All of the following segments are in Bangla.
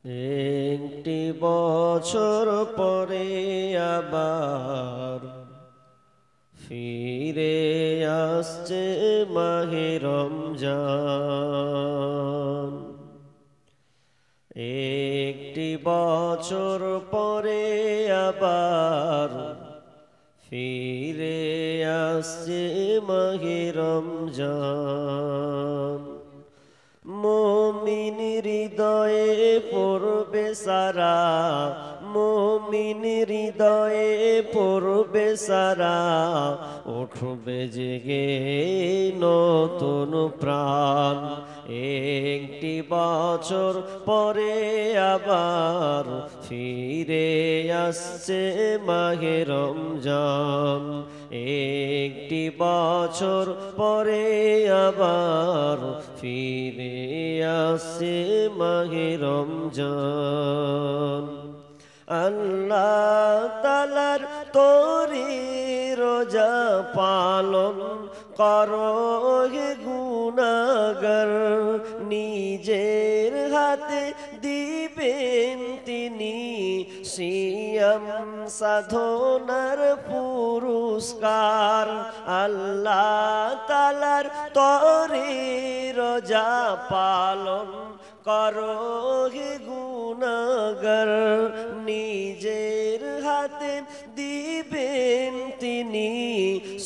একটি বছর পরে আবার ফিরে আসছে মাহে রমজান। একটি বছর পরে আবার ফিরে আসছে মাহে রমজান। মুমিন হৃদয়ে পড়বে সারা, মুমিন হৃদয়ে পড়বে সারা, উঠবে জেগে নতুন প্রাণ। একটি বছর পরে আবার ফিরে আসছে মাহে রমজান। একটি বছর পরে আবার ফিরে আসছে মাহে রমজান। আল্লাহ তাআলার তোরে রোজা পালন করো হে গুনাহগার, নিজের হাতে দিবেন তিনি সিয়াম সাধনার পুরস্কার। আল্লাহ তাআলার তোরে রোজা পালন করো হে গুনাহগার, নিজের হাতে দিবেন তিনি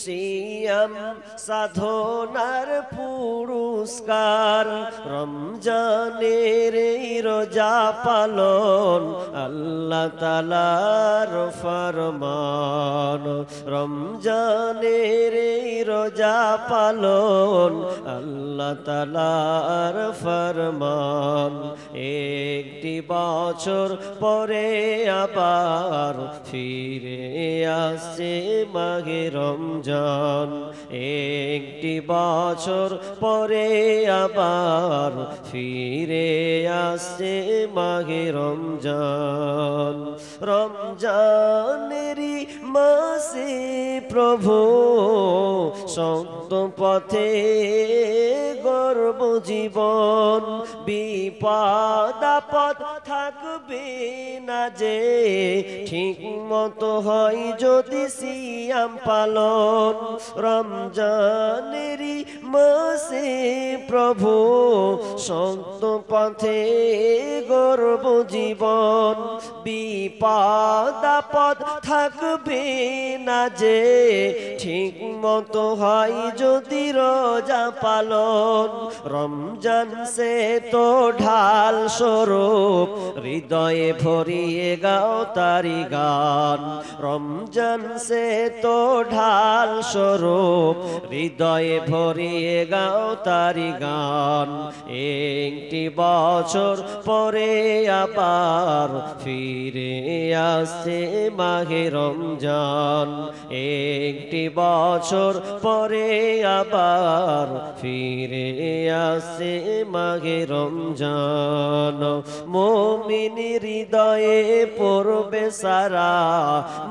সিয়াম সাধনার পুরস্কার। রমজানের এই রোজা পালন আল্লাহ তাআলার ফরমান। রমজানের এই রোজা পালন আল্লাহ তাআলার ফরমান। একটি বছর পরে আবার ফিরে আসছে মাহে রমজান। একটি বছর পরে আবার ফিরে আসছে মাহে রমজান। রমজানেরই মাসে প্রভু সত্য পথে গর্ব জীবন, বিপদ আপদ থাকবে না যে ঠিক মতো হয় যদি সিয়াম পালন। রমজানেরই মাসে প্রভু সত্য পথে গর্ব জীবন, বিপদ আপদ থাকবে না যে ঠিক মতো হয় যদি রোজা পালন। রমজান সে তো ঢাল স্বরূপ, হৃদয়ে ভরিয়ে গাও তারি গান। রমজান সে তো ঢাল স্বরূপ, হৃদয়ে ভরিয়ে গাও তারি গান। একটি বছর পরে আবার ফিরে আসছে মাহে রমজান। একটি বছর পরে আবার ফিরে আসছে মাহে রমজান। মুমিন হৃদয়ে পড়বে সারা,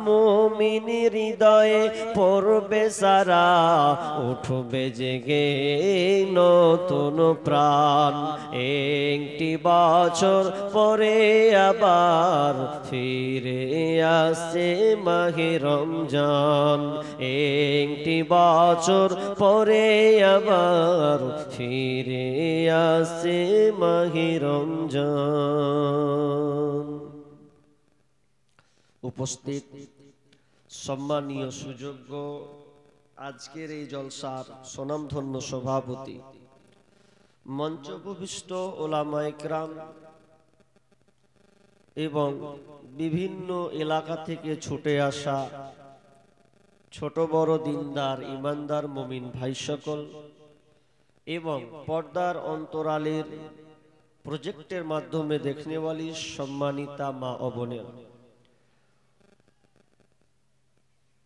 মুমিন হৃদয়ে পড়বে সারা, উঠবে জেগে নতুন প্রাণ। একটি বছর পরে আবার ফিরে আসছে মাহে রমজান। একটি বছর পরে আবার ফিরে আসছে মাহে রমজান। উপস্থিত সম্মানীয় সুযোগ্য আজকের এই জলসার স্বনামধন্য সভাপতি, মঞ্চ উপবিষ্ট ওলামায়ে কেরাম এবং বিভিন্ন এলাকা থেকে ছুটে আসা ছোট বড় দিনদার ইমানদার মুমিন ভাই সকল এবং পর্দার অন্তরালের প্রজেক্টের মাধ্যমে দেখনেওয়ালি সম্মানিতা মা ও বোনেরা,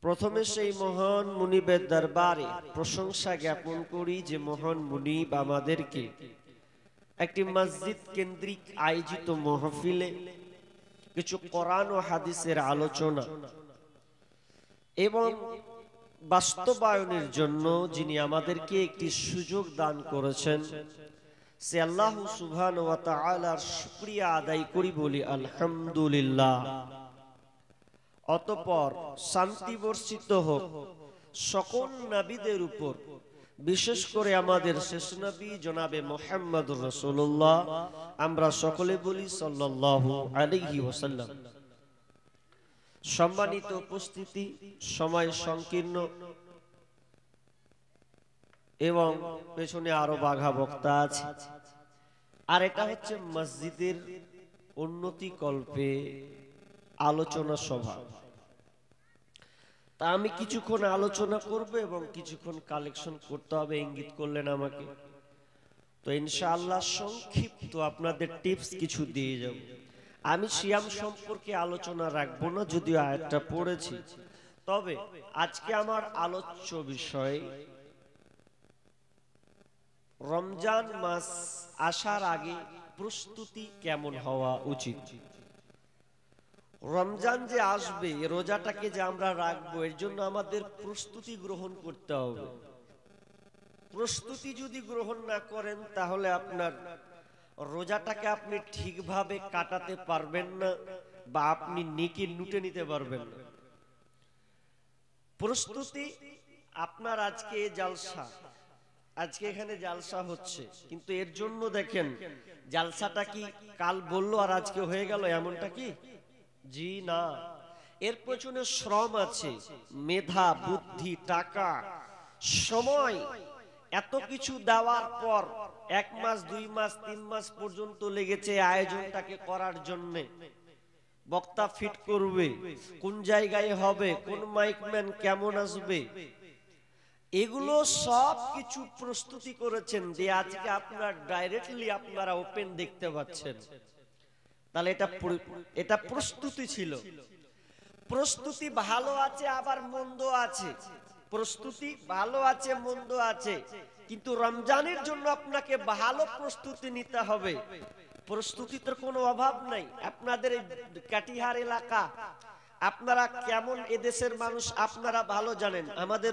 প্রথমে সেই মহান মুনিবের দরবারে প্রশংসা জ্ঞাপন করি যে মহান মুনিব আমাদেরকে একটি মসজিদ কেন্দ্রিক আয়োজিত মাহফিলে কিছু কোরআন ও হাদিসের আলোচনা এবং বাস্তবায়নের জন্য যিনি আমাদেরকে একটি সুযোগ দান করেছেন, সে আল্লাহ সুবহানাহু ওয়া তাআলার শুকরিয়া আদায় করি, বলি আলহামদুলিল্লাহ। অতঃপর শান্তি বর্ষিত হোক সকল নবীদের উপর, বিশেষ করে আমাদের শেষ নবী জনাবে মুহাম্মদুর রাসূলুল্লাহ, আমরা সকলে বলি সাল্লাল্লাহু আলাইহি ওয়াসাল্লাম। সম্মানিত উপস্থিতি, সময় সংকীর্ণ এবং পেছনে আরো বাঘা বক্তা আছে, আর এটা হচ্ছে মসজিদের উন্নতি কল্পে আলোচনা সভা। তা আমি কিছুক্ষণ আলোচনা করব এবং কিছুক্ষণ কালেকশন করতে হবে, ইঙ্গিত করলেন আমাকে। তো ইনশাআল্লাহ সংক্ষিপ্ত আপনাদের টিপস কিছু দিয়ে যাব। আমি সিয়াম সম্পর্কে আলোচনা রাখবো না, যদিও আয়াতটা পড়েছি। তবে আজকে আমার আলোচ্য বিষয় রমজান মাস আসার আগে প্রস্তুতি কেমন হওয়া উচিত। রমজান যে আসবে, রোজাটাকে যে আমরা রাখবো, এর জন্য আমাদের প্রস্তুতি গ্রহণ করতে হবে। প্রস্তুতি যদি গ্রহণ না করেন তাহলে আপনার রোজাটাকে আপনি ঠিকভাবে কাটাতে পারবেন না, বা আপনি নেকি লুটে নিতে পারবেন না। প্রস্তুতি আপনার আজকে জালসা, আজকে এখানে জালসা হচ্ছে, কিন্তু এর জন্য দেখেন জালসাটা কি কাল বললো আর আজকে হয়ে গেল, এমনটা কি? জি না, এর পেছনে শ্রম আছে, মেধা, বুদ্ধি, টাকা, সময়, এত কিছু দেওয়ার পর 1 মাস 2 মাস 3 মাস পর্যন্ত লেগেছে আয়োজনটাকে করার জন্য। বক্তা ফিট করবে, কোন জায়গায় হবে, কোন মাইকম্যান কেমন আসবে, এগুলো সব কিছু প্রস্তুতি করেছেন, যে আজকে আপনার ডাইরেক্টলি আপনারা ওপেন দেখতে পাচ্ছেন। তাহলে এটা প্রস্তুতি ছিল। প্রস্তুতি ভালো আছে আবার মন্দ আছে, প্রস্তুতি ভালো আছে মন্দ আছে, কিন্তু রমজানের জন্য আপনাকে ভালো প্রস্তুতি নিতে হবে। প্রস্তুতির কোনো অভাব নাই। আপনাদের কাটিহার এলাকা, আপনারা কেমন এদেশের মানুষ আপনারা ভালো জানেন। আমাদের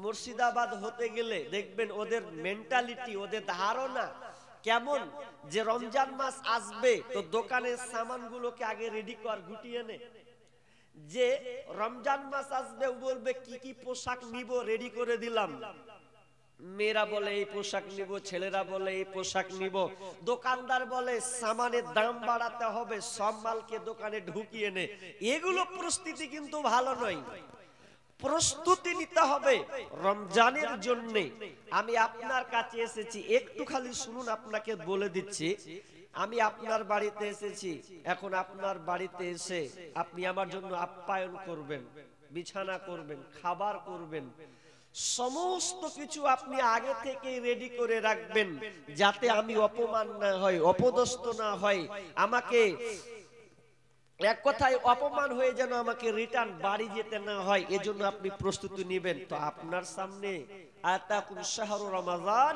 মুর্শিদাবাদ হতে গেলে দেখবেন ওদের মেন্টালিটি, ওদের ধারণা কেমন, যে রমজান মাস আসবে তো দোকানের সামানগুলোকে আগে রেডি কর, গুটিয়ে নে। যে রমজান মাস আসবে বলবে কি কি পোশাক নিব, রেডি করে দিলাম। মেয়েরা বলে এই পোশাক নিব, ছেলেরা বলে এই পোশাক নিব, দোকানদার বলে সামানের দাম বাড়াতে হবে, সব মালকে দোকানে ঢুকিয়ে নে। এগুলো প্রস্তুতি কিন্তু ভালো নয়। প্রস্তুতি নিতে হবে রমজানের জন্য। আমি আপনার কাছে এসেছি, একটু খালি শুনুন, আপনাকে বলে দিচ্ছি। আমি আপনার বাড়িতে এসেছি, এখন আপনার বাড়িতে এসে আপনি আমার জন্য আপ্যায়ন করবেন, বিছানা করবেন, খাবার করবেন, সমস্ত কিছু আপনি আগে থেকে রেডি করে রাখবেন, যাতে আমি অপমান না হয়, অপদস্থ না হয়, আমাকে এক কথায় অপমান হয়ে যেন আমাকে রিটার্ন বাড়ি যেতে না হয়, এজন্য আপনি প্রস্তুতি নেবেন। তো আপনার সামনে আতাকুম শাহরু রমাজান,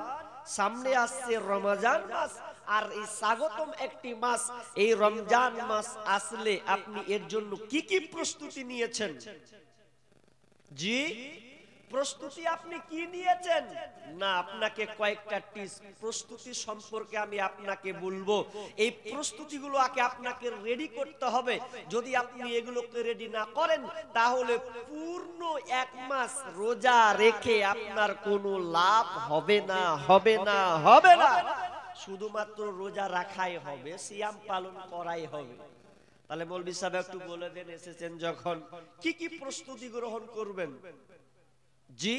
সামনে আসছে রমজান মাস, আর এই স্বাগতম একটি মাস, এই রমজান মাস আসলে আপনি এর জন্য কি কি প্রস্তুতি নিয়েছেন? জি, প্রস্তুতি আপনি কি নিয়েছেন? না, আপনাকে কয়েকটা টিপস প্রস্তুতি সম্পর্কে আমি আপনাকে বলবো। এই প্রস্তুতিগুলো আগে আপনাকে রেডি করতে হবে। যদি আপনি এগুলোকে রেডি না করেন তাহলে পূর্ণ 1 মাস রোজা রেখে আপনার কোনো লাভ হবে না, হবে না, হবে না। শুধুমাত্র রোজা রাখাই হবে, সিয়াম পালন করাই হবে। তাহলে মৌলভী সাহেব একটু বলে দেন, এসেছেন যখন, কি কি প্রস্তুতি গ্রহণ করবেন? জি,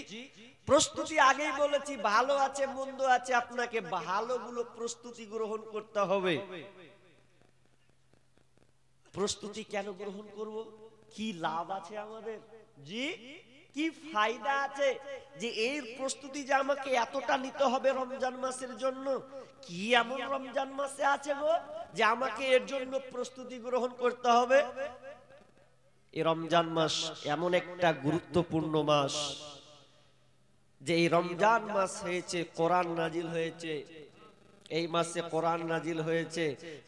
প্রস্তুতি আগেই বলেছি, ভালো আছে মন্দ আছে, আপনাকে ভালোগুলো প্রস্তুতি গ্রহণ করতে হবে। প্রস্তুতি কেন গ্রহণ করব? কি লাভ আছে আমাদের? জি, কি ফায়দা আছে যে এই প্রস্তুতি যে আমাকে এতটা নিতে হবে রমজান মাসের জন্য? কি এমন রমজান মাসে আছে গো যে আমাকে এর জন্য প্রস্তুতি গ্রহণ করতে হবে? এই রমজান মাস এমন একটা গুরুত্বপূর্ণ মাস, যে এই রমজান মাস হয়েছে কোরআন নাজিল হয়েছে, এই মাসে কোরআন নাজিল হয়েছে,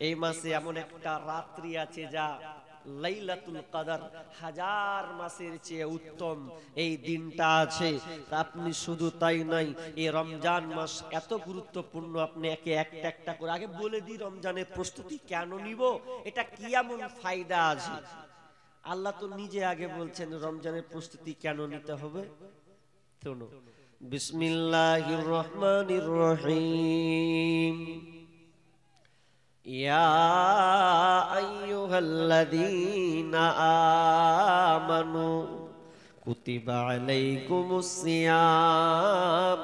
এই মাসে এমন একটা রাত্রি আছে যা লাইলাতুল কদর, 1000 মাসের চেয়ে উত্তম এই দিনটা আছে। আপনি শুধু তাই নয়, এই রমজান মাস এত গুরুত্বপূর্ণ, আপনি একটা একটা করে আগে বলে দিই রমজানের প্রস্তুতি কেন নিব, এটা কি এমন ফায়দা আছে। আল্লাহ তো নিজে আগে বলছেন রমজানের প্রস্তুতি কেন নিতে হবে। শোনো, বিসমিল্লাহির রহমানির রহিম। ইয়া আইয়ুহাল্লাযীনা আমানু কুতিবা আলাইকুমুস সিয়াম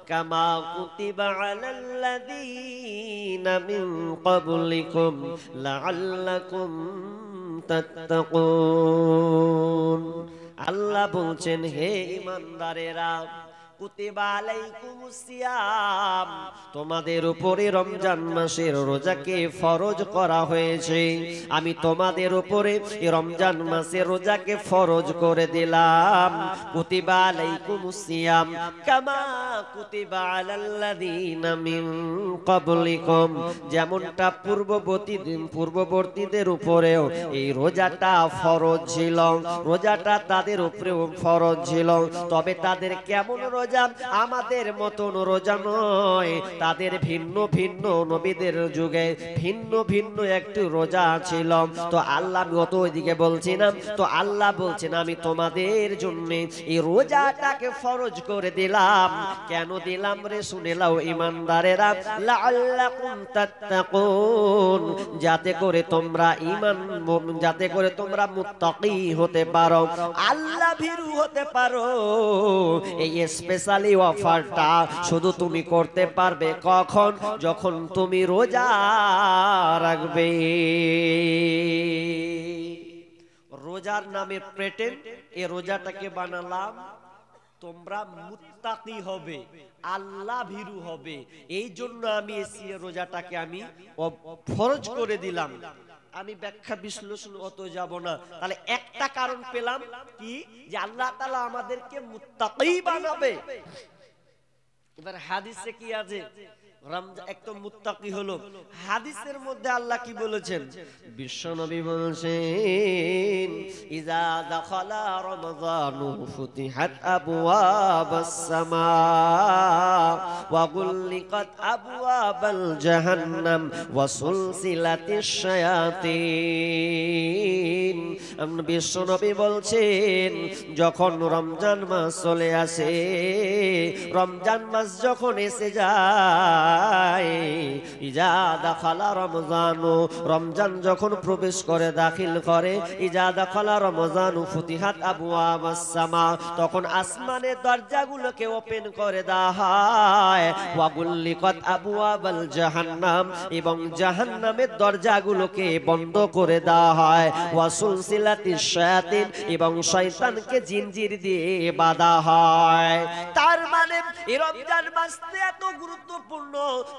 কামা কুতিবা আলাল্লাযীনা মিন ক্বাবলিকুম লাআল্লাকুম তাত্তাকুন। আল্লাহ বলছেন, হে ঈমানদারেরা, কুতিবা আলাইকুমুস সিয়াম, তোমাদের উপরে রমজান মাসের রোজাকে ফরজ করা হয়েছে। আমি তোমাদের উপরে রমজান মাসের রোজাকে ফরজ করে দিলাম। কুতিবা আলাইকুমুস সিয়াম কামা কুতিবা আলাল্লাযীনা মিন ক্বাবলিকুম, যেমনটা পূর্ববর্তীদের উপরেও এই রোজাটা ফরজ ছিল, রোজাটা তাদের উপরেও ফরজ ছিল। তবে তাদের কেমন রোজা? আমাদের মতন রোজা নয়, তাদের ভিন্ন ভিন্ন, নবীদের যুগে ভিন্ন ভিন্ন একটু রোজা ছিল। তো আল্লাহ গত ওইদিকে বলছিলাম, তো আল্লাহ বলছেন আমি তোমাদের জন্য এই রোজাটাকে ফরজ করে দিলাম। কেন দিলাম রে? শুনে নাও ঈমানদারেরা, লাআল্লাকুম তাত্তাকুন, যাতে করে তোমরা যাতে করে তোমরা মুত্তাকি হতে পারো, আল্লাহ ভীরু হতে পারো। এই স্পেশালি অফারটা শুধু তুমি করতে পারবে কখন? যখন তুমি রোজা রাখবে। রোজার নামে প্রেটেন্ড, এই রোজাটাকে বানালাম তোমরা মুত্তাকি হবে, আল্লাহ ভীরু হবে, এই জন্য আমি এই রোজাটাকে আমি ফরজ করে দিলাম। আমি ব্যাখ্যা বিশ্লেষণ অত যাব না। তাহলে একটা কারণ পেলাম কি, যে আল্লাহ তাআলা আমাদেরকে মুত্তাকি বানাবে। এবার হাদিসে কি আছে? রমজান এক তো মুত্তাকি হলো, হাদিসের মধ্যে আল্লাহ কি বলেছেন? বিশ্বনবী বলেছেন, ইজা দাখালা রমাযানু ফুতিহাত আবওয়াবাস সামা ওয়া গুল্লিকাত আবওয়াবাল জাহান্নাম ওয়া সুলসিলাতিশ শায়াতিন। বিশ্বনবী বলছেন, যখন রমজান মাস চলে আসে, রমজান মাস যখন এসে যায়, ইজা দাখালা রমজানু, রমজান যখন প্রবেশ করে, দাখিল করে, ইজা দাখালা রমজানু ফুতিহাত আবওয়াবাস সামা, তখন আসমানের দরজাগুলোকে ওপেন করে দেওয়া হয়। ওয়া গুল্লিকাত আবওয়াবাল জাহান্নাম, এবং জাহান্নামের দরজাগুলোকে বন্ধ করে দেওয়া হয়। ওয়া সুলসিলাতিশ শায়াতিন, এবং শয়তানকে জিনজির দিয়ে বাঁধা হয়। তার মানে এই রমজান মাস এত গুরুত্বপূর্ণ।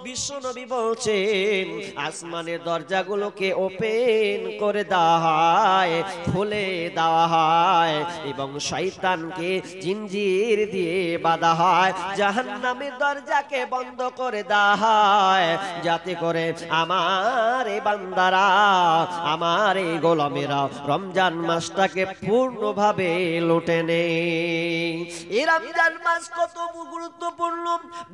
বিশ্বনবী বলছেন, আসমানের দরজাগুলোকে ওপেন করে দেওয়া হয়, খুলে দেওয়া হয়, এবং শয়তানকে জিনজির দিয়ে বাঁধা হয়। জাহান্নামের দরজাকে বন্ধ করে দেওয়া হয়, যাতে করে আমার এই বান্দারা, আমার এই গোলামেরা রমজান মাসটাকে পূর্ণভাবে লুটে নেয়। এই রমজান মাস কত গুরুত্বপূর্ণ।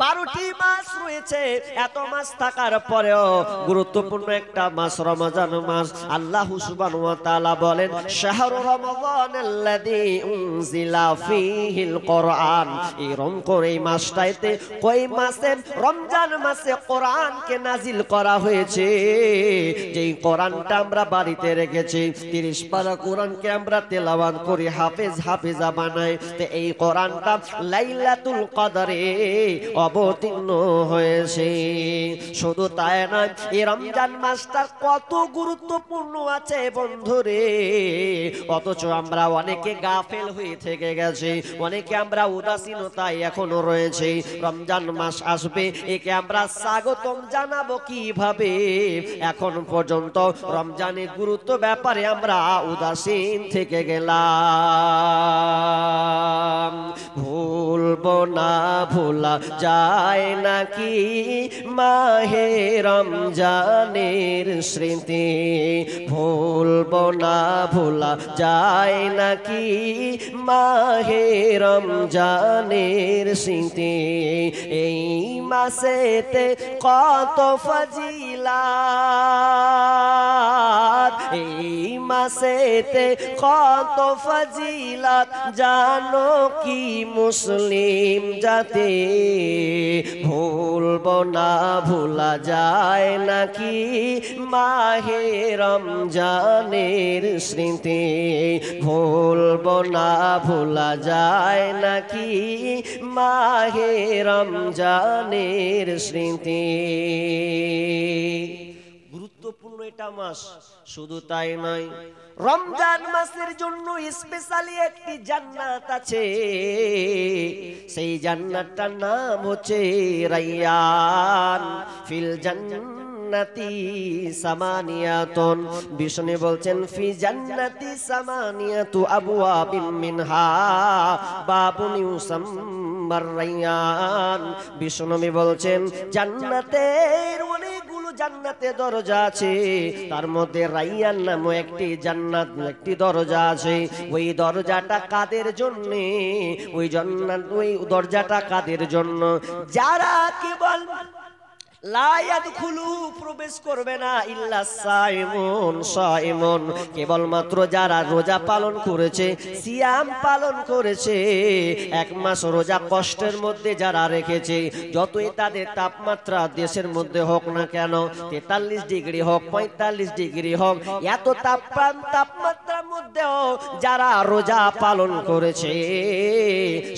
12টি মাস রয়েছে, এত মাস থাকার পরেও গুরুত্বপূর্ণ একটা মাস রমজান মাস। আল্লাহ সুবহানাহু ওয়া তাআলা বলেন, শাহরু রমাযানাল্লাযী উনজিলা ফীহিল কোরআন, এই এই মাসটাতে, কই মাসে? রমজান মাসে কোরআনকে নাজিল করা হয়েছে। যেই কোরআনটা আমরা বাড়িতে রেখেছি, 30 পারা কোরআনকে আমরা তেলাওয়াত করি, হাফেজা বানাই। তো এই কোরআনটা লাইলাতুল কদরে অবতীর্ণ হয়েছে। শুধু তাই নয়, এই রমজান মাসটা কত গুরুত্বপূর্ণ আছে বন্ধুরে, অথচ আমরা অনেকে গাফেল হয়ে থেকে গেছে, অনেকে আমরা উদাসীনতায় এখনো রয়েছে। রমজান মাস আসবে, একে আমরা স্বাগতম জানাবো কিভাবে? এখন পর্যন্ত রমজানের গুরুত্ব ব্যাপারে আমরা উদাসীন থেকে গেলাম। ভুল ভুলবো না ভোলা যায় নাকি মাহে রমজানের স্মৃতি, ভুলবো না ভোলা যায় নাকি মাহে রমজানের স্মৃতি। এই মাসেতে কত ফজিলাত, এই মাসেতে কত ফজিলাত জানো কি মুসলিম জাতি, ভুলবো না ভোলা যায় নাকি মাহে রমজানের স্মৃতি, ভুলবো না ভোলা যায় নাকি মাহে রমজানের স্মৃতি। গুরুত্বপূর্ণ এটা মাস, শুধু তাই নয় রমজান মাসের জন্য স্পেশালি একটি জান্নাত আছে, সেই জান্নাতটার নাম হচ্ছে রাইয়ান ফিল জান্নাতি সামানিয়াতুন। বিষ্ণু বলছেন ফি জান্নাতি সামানিয়াতু আবওয়াবিন মিনহা বাবুন ইউসাম্মার রাইয়ান। বিষ্ণু বলছেন জান্নাতের অনেকগুলো জান্নাতে দরজা আছে, তার মধ্যে রাইয়ান নামে একটি জান্নাত একটি দরজা আছে। ওই দরজাটা কাদের জন্য? ওই জান্নাত ওই দরজাটা কাদের জন্য? যারা কেবল লা ইয়াদখুলু প্রবেশ করবে না ইল্লা সাইমুন সাইমুন, কেবলমাত্র যারা রোজা পালন করেছে, সিয়াম পালন করেছে, এক মাস রোজা কষ্টের মধ্যে যারা রেখেছে, যতই তাদের তাপমাত্রা দেশের মধ্যে হোক না কেন, 43 ডিগ্রি হোক 45 ডিগ্রি হোক, এত তাপমাত্রার মধ্যেও যারা রোজা পালন করেছে,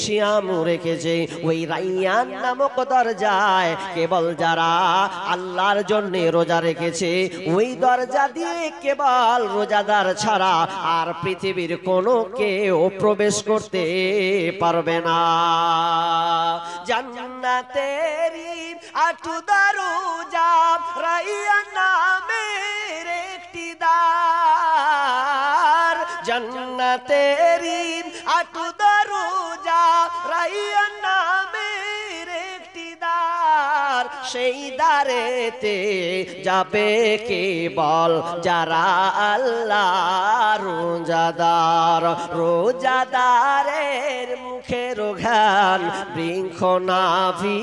সিয়াম রেখেছে, ওই রাইয়ান নামক দরজায় কেবল যারা আল্লাহর জন্য রোজা রেখেছে, ওই দরজা দিয়ে কেবল রোজাদার ছাড়া আর পৃথিবীর কোনো কেউ প্রবেশ করতে পারবে না। জান্নাতেরি আটু দরজা রাইয়ান নামের একটি দ্বার, জান্নাতেরি আটু দরজা রাইয়ান নামের একটি দ্বার, সেই দ্বারেতে যাবে কেবল যারা আল্লাহর রোজাদার। রোজাদারের মুখের ঘ্রাণ বৃক্ষ নাভি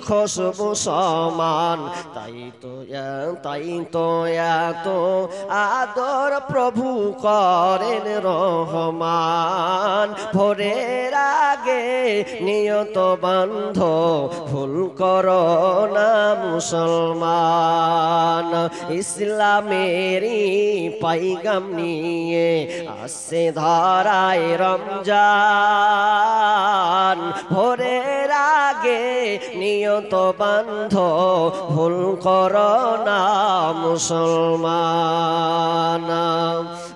খুশবু সমান, তাই তো এত আদর প্রভু করেন রহমান। ভোরের আগে নিয়ত বন্ধ ভুল করো না মুসলমান, ইসলামেরই পাইগাম নিয়ে আসছে ধরায় রমজান। ভোরের আগে নিয়ত বন্ধ ভুল করো না মুসলমান।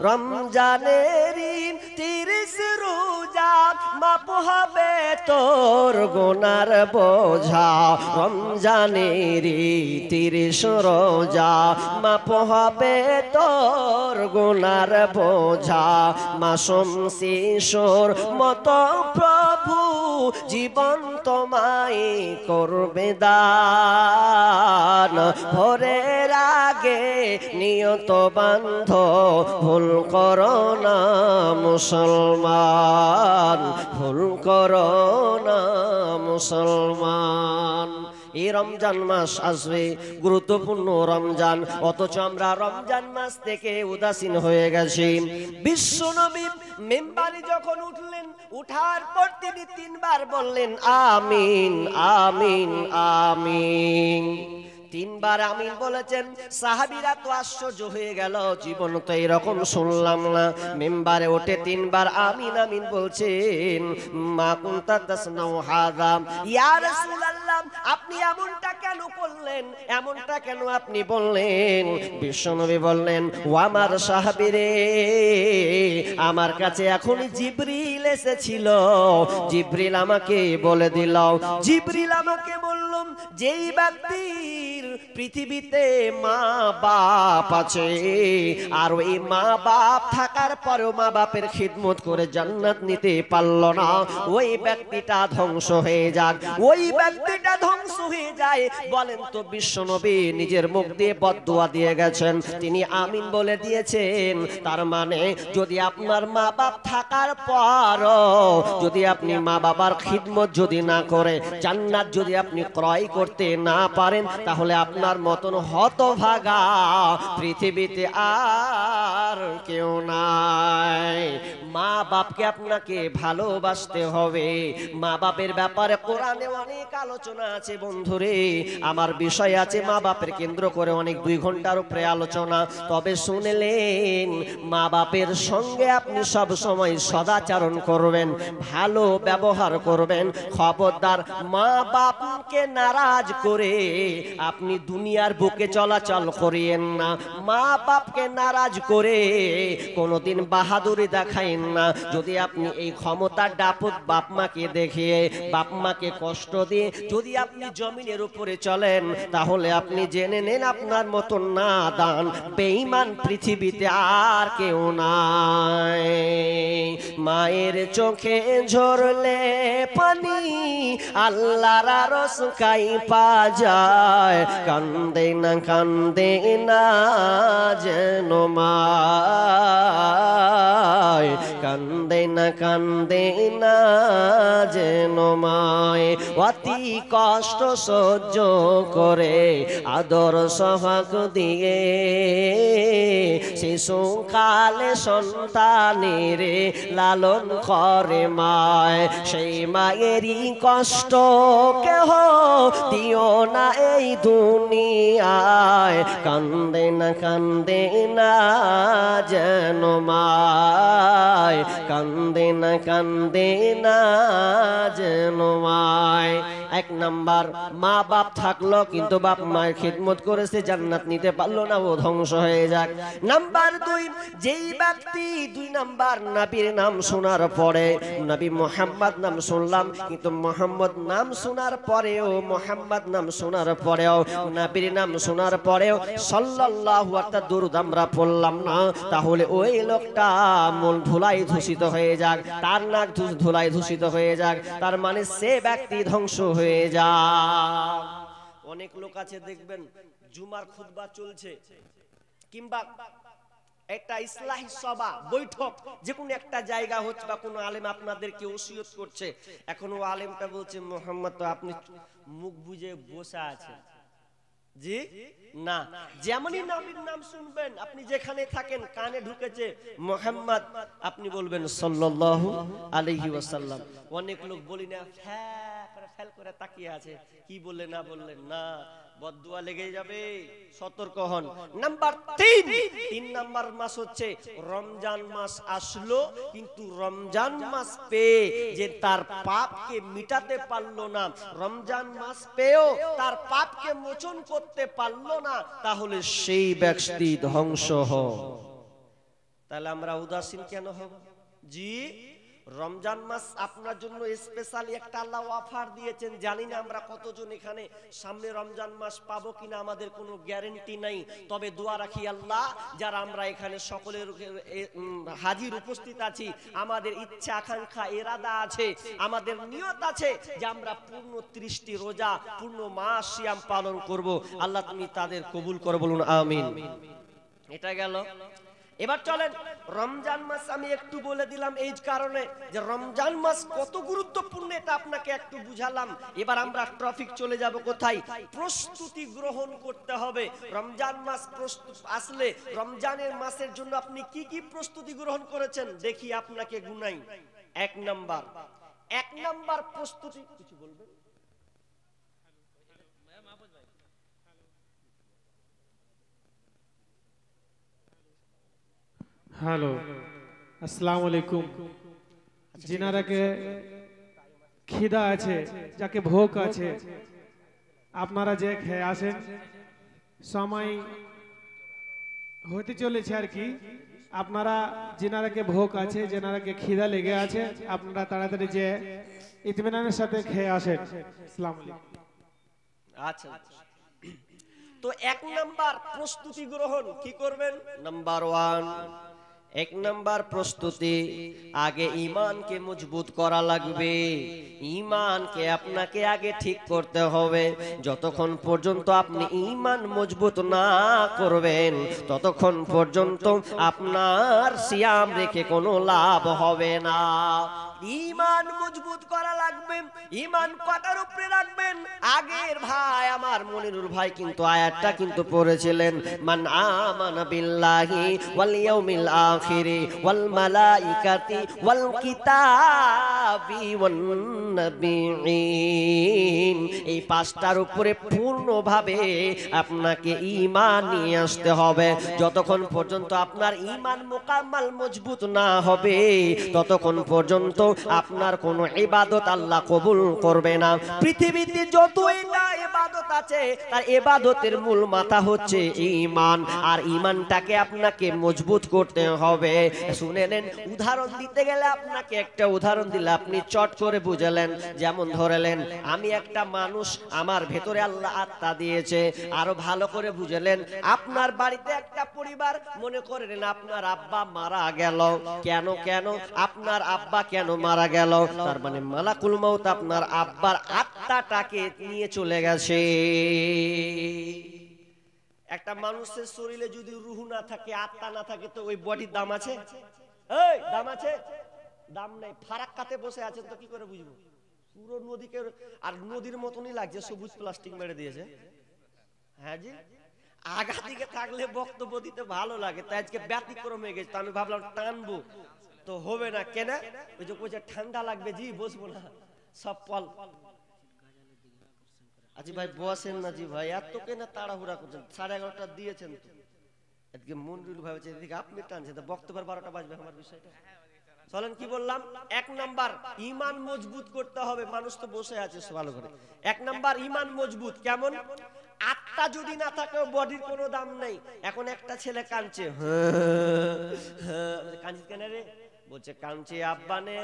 রমজানেরই 30 রোজা মাপ হবে তোর গুনার বোঝা, রমজানেরই 30 রোজা মাপ হবে তোর গুনার বোঝা। মাসুম শিশুর মতো প্রভু জীবন তোমায় করবে দান। ভোরের আগে নিয়ত বন্ধ ভুল করো না মুসলমান, ভুল করো না মুসলমান। এই রমজান মাস আসবে, গুরুত্বপূর্ণ রমজান, অথচ আমরা রমজান মাস থেকে উদাসীন হয়ে গেছি। বিশ্বনবী মিম্বারে যখন উঠলেন, উঠার পর তিনি 3 বার বললেন আমিন আমিন আমিন। 3 বার আমিন বলেছেন। সাহাবীরা তো আশ্চর্য হয়ে গেল, জীবন তো এরকম শুনলাম না। মিম্বারে উঠে 3 বার আমিন আমিন বলছেন। মা কুনতা তাসনাউ হাযা, ইয়া রাসূলুল্লাহ আপনি এমনটা কেন করলেন, এমনটা কেন আপনি বললেন? বিশ্বনবী বললেন, ও আমার সাহাবীরে, আমার কাছে এখন জিবরিল এসেছিল, জিবরিল আমাকে বলে দিল, জিবরিল আমাকে বলল যেই ব্যক্তির পৃথিবীতে মা বাপ আছে, আর ওই মা বাপ থাকার পরেও মা বাপের খিদমত করে জান্নাত নিতে পারলো না, ওই ব্যক্তিটা ধ্বংস হয়ে যাক, ওই ব্যক্তিটা ধ্বংস হয়ে যায়। বলেন তো, বিশ্বনবী নিজের মুখ দিয়ে বদদুয়া দিয়ে গেছেন, তিনি আমিন বলে দিয়েছেন। তার মানে যদি আপনার মা বাপ থাকার পর যদি আপনি মা বাবার খিদমত যদি না করে জান্নাত যদি আপনি ক্রয় করতে না পারেন, তাহলে আপনার মতন হতভাগা পৃথিবীতে আর কেউ নাই। মা বাপকে আপনাকে ভালোবাসতে হবে। মা বাপের ব্যাপারে কোরআনে অনেক আলোচনা আছে বন্ধুরে, আমার বিষয় আছে মা বাপের কেন্দ্র করে অনেক 2 ঘন্টার উপরে আলোচনা। তবে শুনলেন, মা বাপের সঙ্গে আপনি সব সময় সদাচরণ করবেন, ভালো ব্যবহার করবেন। খবরদার মা বাপকে নারাজ করে আপনি দুনিয়ার বুকে চলাচল করিয়েন না। মা বাপকে নারাজ করে কোনোদিন বাহাদুরি দেখাইন না। যদি আপনি এই ক্ষমতার দাপট বাপ মাকে দেখিয়ে বাপ মাকে কষ্ট দিয়ে যদি আপনি জমিনের উপরে চলেন, তাহলে আপনি জেনে নেন আপনার মতন নাদান বেঈমান পৃথিবীতে আর কেউ নাই। মায়ের চোখে ঝরলে পানি আল্লাহর আরশ কাঁইপা যায়, কান্দে না যেন মা, কান্দে না যেন মায়। অতি কষ্ট সহ্য করে আদর সোহাগ দিয়ে শিশুকালে সন্তানের লালন করে মায়। সেই মায়েরই কষ্ট কেহ দিও না এই দুনিয়ায়, কান্দে না যেন মায়, কান্দে না যেন মায়। 1 নাম্বার, মা বাপ থাকলো কিন্তু বাপ মায়ের খিদমত করেছে, জান্নাত নিতে পারলো না, ও ধ্বংস হয়ে যাক। নাম্বার 2, যেই ব্যক্তি 2 নাম্বার নবীর নাম শোনার পরে, নবী মুহাম্মদ নাম শুনলাম কিন্তু মুহাম্মদ নাম শোনার পরেও, মুহাম্মদ নাম শোনার পরেও, নবীর নাম শোনার পরেও সাল্লাল্লাহু আলাইহি দরুদ আমরা পড়লাম না, তাহলে ওই লোকটা মন ধুলাই দূষিত হয়ে যাক, তার নাক ধুলাই দূষিত হয়ে যাক, তার মানে সে ব্যক্তি ধ্বংস হয়ে যাক। অনেক লোক আছে দেখবেন, জুমার খুতবা চলছে কিংবা একটা ইসলাহি সভা বৈঠক যে কোনো একটা জায়গা হচ্ছে, বা কোনো আলেম আপনাদেরকে ওসিয়ত করছে, এখন ও আলেমটা বলছে মোহাম্মদ তো আপনি মুখ বুজে বসে আছেন। জি না, যেমনই নবীর নাম শুনবেন, আপনি যেখানে থাকেন কানে ঢুকেছে মুহাম্মদ, আপনি বলবেন সাল্লাল্লাহু আলাইহি ওয়াসাল্লাম। অনেক লোক বলি না ফেল করে তাকিয়ে আছে, কি বললেন না বললেন না, বদদুয়া লেগে যাবে, সতর্ক হন। নাম্বার 3 নাম্বার মাস হচ্ছে রমজান মাস আসলো, কিন্তু রমজান মাস পেয়ে যে তার পাপকে মিটাতে পারলো না, রমজান মাস পেয়েও তার পাপকে মোচন করতে পারলো না, তাহলে সেই ব্যক্তি ধ্বংস হয়। তাহলে আমরা উদাসীন কেন হব? জি, রমজান মাস আপনার জন্য স্পেশালি একটা আল্লাহ অফার দিয়েছেন। জানি না আমরা কতজন এখানে সামনে রমজান মাস পাবো কিনা, আমাদের কোনো গ্যারান্টি নাই। তবে দোয়া রাখি আল্লাহ, যারা আমরা এখানে সকলের হাজির উপস্থিত আছি, আমাদের ইচ্ছা আকাঙ্ক্ষা এরাদা আছে, আমাদের নিয়ত আছে যে আমরা পূর্ণ 30টি রোজা পূর্ণ মাস সিয়াম পালন করব। আল্লাহ তুমি তাদের কবুল করো, বলুন আমিন। এটা গেল। এবার চলেন, রমজান মাস আমি একটু বলে দিলাম এই কারণে যে রমজান মাস কত গুরুত্বপূর্ণ এটা আপনাকে একটু বুঝালাম। এবার আমরা টপিক চলে যাব কোথায়? প্রস্তুতি গ্রহণ করতে হবে। রমজান মাস আসলে রমজানের মাসের জন্য আপনি কি কি প্রস্তুতি গ্রহণ করেছেন দেখি, আপনাকে গুনাই। 1 নাম্বার প্রস্তুতি, কিছু বলবেন? হ্যালো, আসসালামু আলাইকুম। যিনারাকে খিদা আছে, যাকে ভোগ আছে, আপনারা যে খেয়ে আসেন, সময় হতে চলেছে আর কি। আপনারা যিনারাকে ভোগ আছে, যিনারাকে খিদা লেগে আছে, আপনারা তাড়াতাড়ি যে ইতমিনানের সাথে খেয়ে আসেন। আসসালামু আলাইকুম। আচ্ছা, তো 1 নাম্বার প্রস্তুতি গ্রহণ কি করবেন? নাম্বার 1, 1 নাম্বার প্রস্তুতি, আগে ঈমানকে মজবুত করা লাগবে। ঈমানকে আপনাকে আগে ঠিক করতে হবে। যতক্ষণ পর্যন্ত আপনি ঈমান মজবুত না করবেন ততক্ষণ পর্যন্ত আপনার সিয়াম রেখে কোনো লাভ হবে না। ঈমান মজবুত করা লাগবে। ঈমান কটার উপরে রাখবেন? আগের ভাই আমার মনিরুল ভাই কিন্তু আয়াতটা কিন্তু পড়েছিলেন, মান আমানা বিল্লাহি ওয়াল ইয়াউমিল আখিরি ওয়াল মালাইকাতি ওয়াল কিতাবি ওয়ান নাবিয়িন। এই 5টার উপরে পূর্ণভাবে আপনাকে ঈমান নিয়ে আসতে হবে। যতক্ষণ পর্যন্ত আপনার ঈমান মোকাম্মাল মজবুত না হবে ততক্ষণ পর্যন্ত আপনার কোন ইবাদত আল্লাহ কবুল করবে না। পৃথিবীতে যত ইবাদত আছে তার ইবাদতের মূল মাথা হচ্ছে ঈমান, আর ঈমানটাকে আপনাকে মজবুত করতে হবে। শুনে নেন, উদাহরণ দিতে গেলে আপনাকে একটা উদাহরণ দিলে আপনি চট করে বুঝলেন। যেমন ধরেলেন আমি একটা মানুষ, আমার ভেতরে আল্লাহ আত্মা দিয়েছে। আরো ভালো করে বুঝলেন, আপনার বাড়িতে একটা পরিবার, মনে করেন আপনার আব্বা মারা গেল। কেন আপনার আব্বা কেন মারা গেল? তার মানে মালাকুল মউত আপনার আব্বার আত্মাটাকে নিয়ে চলে গেছে। একটা মানুষের শরীরে যদি রূহ না থাকে, আত্মা না থাকে, তো ওই বডির দাম আছে? এই দাম আছে? দাম নেই। ফারাক্কাতে বসে আছেন তো কি করে বুঝবো? পুরো নদীকে, আর নদীর মতনই লাগছে, সবুজ প্লাস্টিক মেরে দিয়েছে। হ্যাঁ জি, আগা দিকে থাকলে বক্তব্য দিতে ভালো লাগে, তাই আজকে ব্যতিক্রম হয়ে গেছে। আমি ভাবলাম টানবো, তো হবে না। কেন? ওই যে কইছে ঠান্ডা লাগবে, জি বসবো না, সব পল। আজি ভাই বসেন না জি ভাই, এত কেন তাড়াহুড়া করছেন? 11:30 দিয়েছেন তো। আজকে মনিরুল ভাই হচ্ছে এদিকে আপনি টানছেন, বক্তব্যের 12টা বাজবে আমার বিষয়টা। চলেন কি বললাম? 1 নাম্বার ঈমান মজবুত করতে হবে। মানুষ তো বসে আছে ভালো করে। 1 নাম্বার ঈমান মজবুত কেমন? আত্মা যদি না থাকে বডির কোনো দাম নেই। এখন একটা ছেলে কাঁদছে, কাঁদছিস কেন রে? বলছে কাঁদছি আব্বা নে,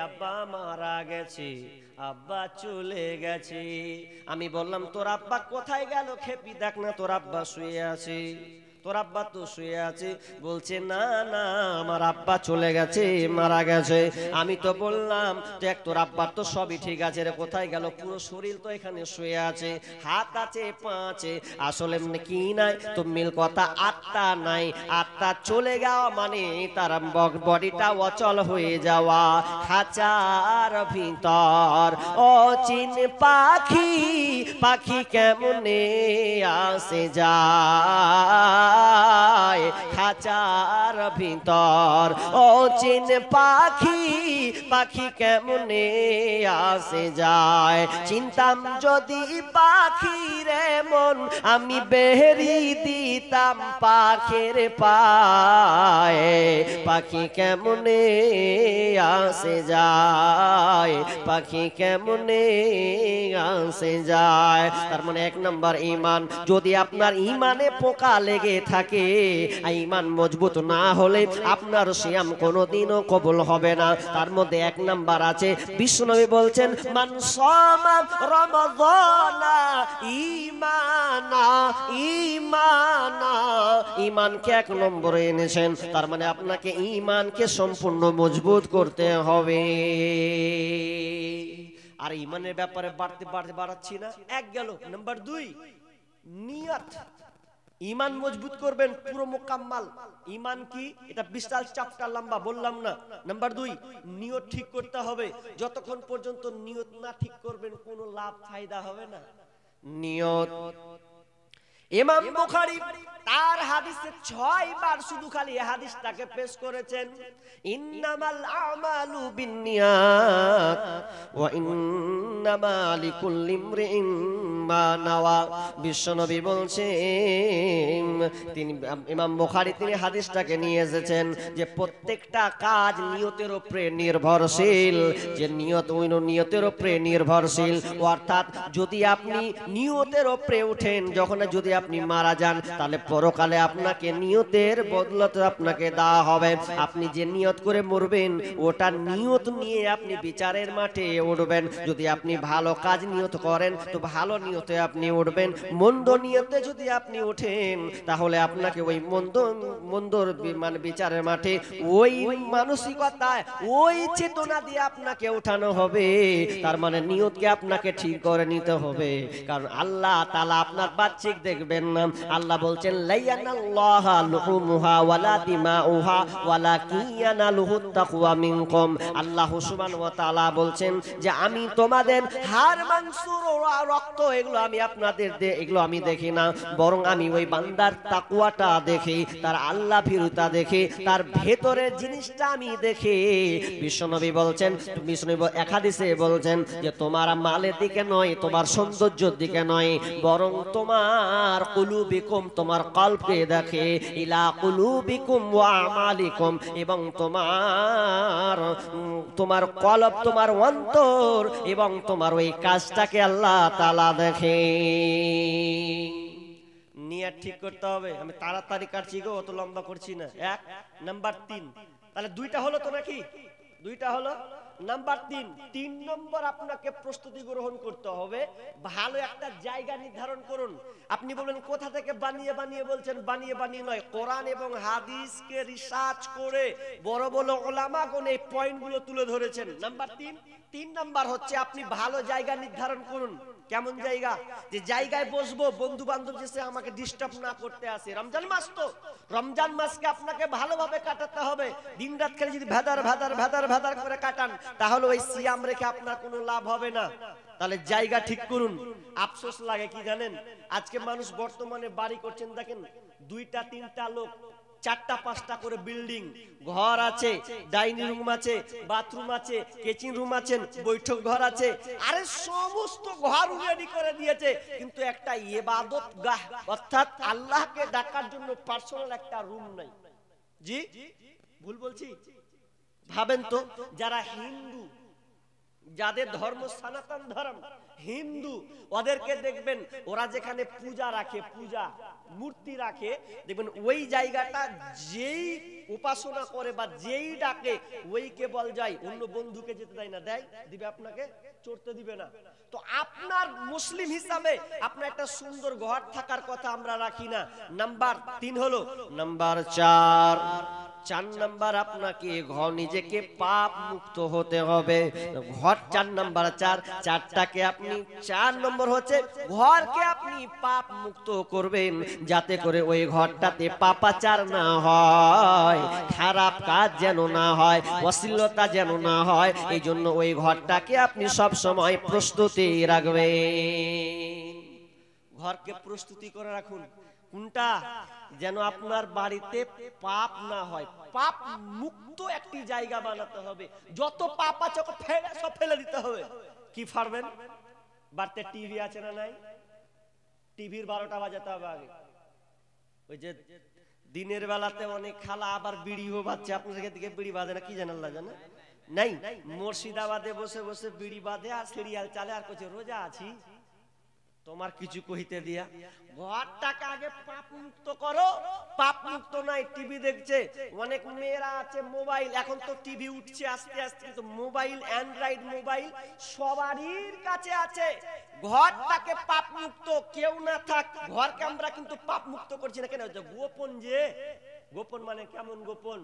আব্বা মারা গেছে, আব্বা চলে গেছে। আমি বললাম তোর আব্বা কোথায় গেল? খেপি দেখ না, তোর আব্বা শুয়ে আছে। তোর আব্বা তো শুয়ে আছে। বলছে না না, আমার আব্বা চলে গেছে, মারা গেছে। আমি তো বললাম দেখ তোর আব্বার তো সবই ঠিক আছে রে, কোথায় গেল? পুরো শরীর তো এখানে শুয়ে আছে, হাত আছে, পা আছে, আসলে কি নাই তো মিল কথা, আত্মা নাই। আত্মা চলে যাওয়া মানে তার বডিটা অচল হয়ে যাওয়া। খাঁচার ভিতর অচিন পাখি, পাখি কেমনে আসে যায়। খাঁচার ভিতর অচিন পাখি, পাখি কেমনে আসে যায়। চিন্তাম যদি পাখির মন, আমি বেরি দিতাম পাখির পায়ে। পাখি কেমনে আসে যায়, পাখি কেমনে আসে যায়। তার মানে 1 নাম্বার ঈমান। যদি আপনার ঈমানে পোকা লেগে থাকে, ঈমান মজবুত না হলে আপনার সিয়াম কোনোদিনও কবুল হবে না। তার মধ্যে 1 নাম্বার আছে, বিশ্বনবী বলছেন মান সামা রমাদানা ঈমানা, ঈমানা, ঈমানকে 1 নম্বরে এনেছেন। তার মানে আপনাকে ঈমানকে সম্পূর্ণ মজবুত করতে হবে। আর ঈমানের ব্যাপারে বাড়াচ্ছি না, 1 গেল। নাম্বার 2 নিয়ত। ঈমান মজবুত করবেন পুরো মোকাম্মাল। ঈমান কি? এটা বিশাল চ্যাপ্টার লম্বা, বললাম না। নাম্বার 2 নিয়ত ঠিক করতে হবে। যতক্ষণ পর্যন্ত নিয়ত না ঠিক করবেন কোনো লাভ ফায়দা হবে না। নিয়ত। ইমাম বুখারী তার হাদিসে 6 বার শুধু খালি এই হাদিসটাকে পেশ করেছেন, ইন্নামাল আমালু বিন্নিয়াত ওয়া ইন্নামা লিকুল্লি ইমরিইন মা নাওয়া। বিশ্বনবী বলছেন, তিনি ইমাম বুখারী তিনি হাদিসটাকে নিয়ে এসেছেন যে প্রত্যেকটা কাজ নিয়তের উপরে নির্ভরশীল। যে নিয়ত ওই নিয়তের উপরে নির্ভরশীল, অর্থাৎ যদি আপনি নিয়তের উপরে ওঠেন, যখন যদি আপনি মারা যান তাহলে পরকালে আপনাকে নিয়তের বদলতে আপনাকে দেওয়া হবে। আপনি যে নিয়ত করে মরবেন ওটা নিয়ত নিয়ে আপনি বিচারের মাঠে উঠবেন। যদি আপনি ভালো কাজ নিয়ত করেন তো ভালো নিয়তে আপনি উঠবেন, মন্দ নিয়তে যদি আপনি ওঠেন তাহলে আপনাকে ওই মন্দর মানে বিচারের মাঠে ওই মানসিকতায় ওই চেতনা দিয়ে আপনাকে উঠানো হবে। তার মানে নিয়তকে আপনাকে ঠিক করে নিতে হবে, কারণ আল্লাহ তাআলা আপনার বাহ্যিক দেখবেন না। আল্লাহ বলছেন লাইয়ানাল্লাহা লুহুমুহা ওয়ালা দিমাউহা ওয়ালাকিন ইয়ানালুহুত তাকওয়া মিনকুম। আল্লাহ সুবহানাহু ওয়া তাআলা বলছেন যে আমি তোমাদের হাড় মাংস রক্ত এগুলো আমি আপনাদের এগুলো আমি দেখি না, বরং আমি ওই বান্দার তাকওয়াটা দেখি, তার আল্লাহ ভীরুতা দেখি, তার ভেতরের জিনিসটা আমি দেখি। বিশ্বনবী বলছেন, বিশ্বনবী এক হাদিসে বলছেন যে তোমার মালের দিকে নয়, তোমার সৌন্দর্যের দিকে নয়, বরং তোমার কুলুবিকুম, তোমার কলবকে দেখে, ইলা কুলুবিকুম ওয়া আমালিকুম, এবং তোমার কলব, তোমার অন্তর এবং তোমার ওই কাজটাকে আল্লাহ তাআলা দেখে। নিয়ত ঠিক করতে হবে। আমি তাড়াতাড়ি কাটছি গো, অত লম্বা করছি না। 1 নাম্বার 3, তাহলে দুইটা হলো তো নাকি? দুইটা হলো। নাম্বার 3 নম্বর আপনাকে প্রস্তুতি গ্রহণ করতে হবে। ভালো একটা জায়গা নির্ধারণ করুন। আপনি বলবেন কোথা থেকে বানিয়ে বানিয়ে বলছেন? বানিয়ে বানিয়ে নয়, কোরআন এবং হাদিসকে রিসার্চ করে বড় বড় উলামাগণ এই পয়েন্টগুলো তুলে ধরেছেন। নাম্বার 3 নাম্বার হচ্ছে আপনি ভালো জায়গা নির্ধারণ করুন। কেমন জায়গা? যে জায়গায় বসবো বন্ধু বান্ধব যেসে আমাকে ডিস্টার্ব না করতে আসে। রমজান মাস তো, রমজান মাসকে আপনাকে ভালোভাবে কাটাতে হবে। দিন রাত খেলে যদি ভেদার করে কাটান তাহলে ওই সিয়াম রেখে আপনার কোনো লাভ হবে না। তাহলে জায়গা ঠিক করুন। আফসোস লাগে কি জানেন, আজকে মানুষ বর্তমানে বাড়ি করছেন, দেখেন 2টা 3টা লোক, 4টা 5টা করে বিল্ডিং, ঘর আছে, ডাইনিং রুম আছে, বাথরুম আছে, কিচেন রুম আছে, বৈঠক ঘর আছে, আরে সমস্ত ঘর রেডি করে দিয়েছে, কিন্তু একটা ইবাদত গাহ অর্থাৎ আল্লাহকে ডাকার জন্য পার্সোনাল একটা রুম নাই। জি ভুল বলছি? ভাবেন তো, যারা হিন্দু, যাদের ধর্ম সনাতন ধর্ম হিন্দু, ওদেরকে দেখবেন ওরা যেখানে পূজা রাখে, পূজা মূর্তি রাখে, দেখবেন ওই জায়গাটা যেই উপাসনা করে বা যেই ডাকে ওইকে বল যায়, অন্য বন্ধুকে যেতে দেয় না। দেয়? দিবে আপনাকে? চড়তে দিবে না। তো আপনার মুসলিম হিসাবে আপনার একটা সুন্দর ঘর থাকার কথা আমরা রাখি না। নাম্বার 3 হলো। নাম্বার 4 নাম্বার আপনাকে ঘর নিজেকে পাপ মুক্ত হতে হবে। ঘর 4 নাম্বার 4টাকে আপনি 4 নম্বর হচ্ছে ঘরকে আপনি পাপ মুক্ত করবেন, যাতে করে ওই ঘরটাতে পাপাচার না হয়, খারাপ কাজ যেন না হয়, অশ্লীলতা যেন না হয়। এই জন্য ওই ঘরটাকে আপনি সব সময় প্রস্তুতি রাখবেন। ঘরকে প্রস্তুতি করে রাখুন। কোনটা? যেন আপনার বাড়িতে পাপ না হয়, পাপ মুক্ত একটি জায়গা বানাতে হবে। যত পাপ আছে সব ফেলে দিতে হবে। কি ফারবেন? বাড়িতে টিভি আছে না নাই? টিভির 12টা বাজাতে হবে আগে। ওই যে দিনের বেলাতে অনেক খালা আবার বিড়িও বাজছে, আপনাদের দিকে বিড়ি বাজে না? কি জানেন আল্লাহ জানে। নাই, মুর্শিদাবাদে বসে বসে বিড়ি বাঁধে আর সিরিয়াল চালে আর কইছে রোজা আছি। তোমার কিছু কইতে দিয়া ঘরটাকে আগে পাপ মুক্ত করো। পাপ মুক্ত নাই, টিভি দেখছে। অনেক মেয়েরা আছে মোবাইল, এখন তো টিভি উঠছে আস্তে আস্তে, কিন্তু মোবাইল, অ্যান্ড্রয়েড মোবাইল সবারই কাছে আছে। ঘরটাকে পাপ মুক্ত কেউ না থাক, ঘরকে আমরা কিন্তু পাপ মুক্ত করছি না। কেন? গোপন, যে গোপন মানে কেমন গোপন?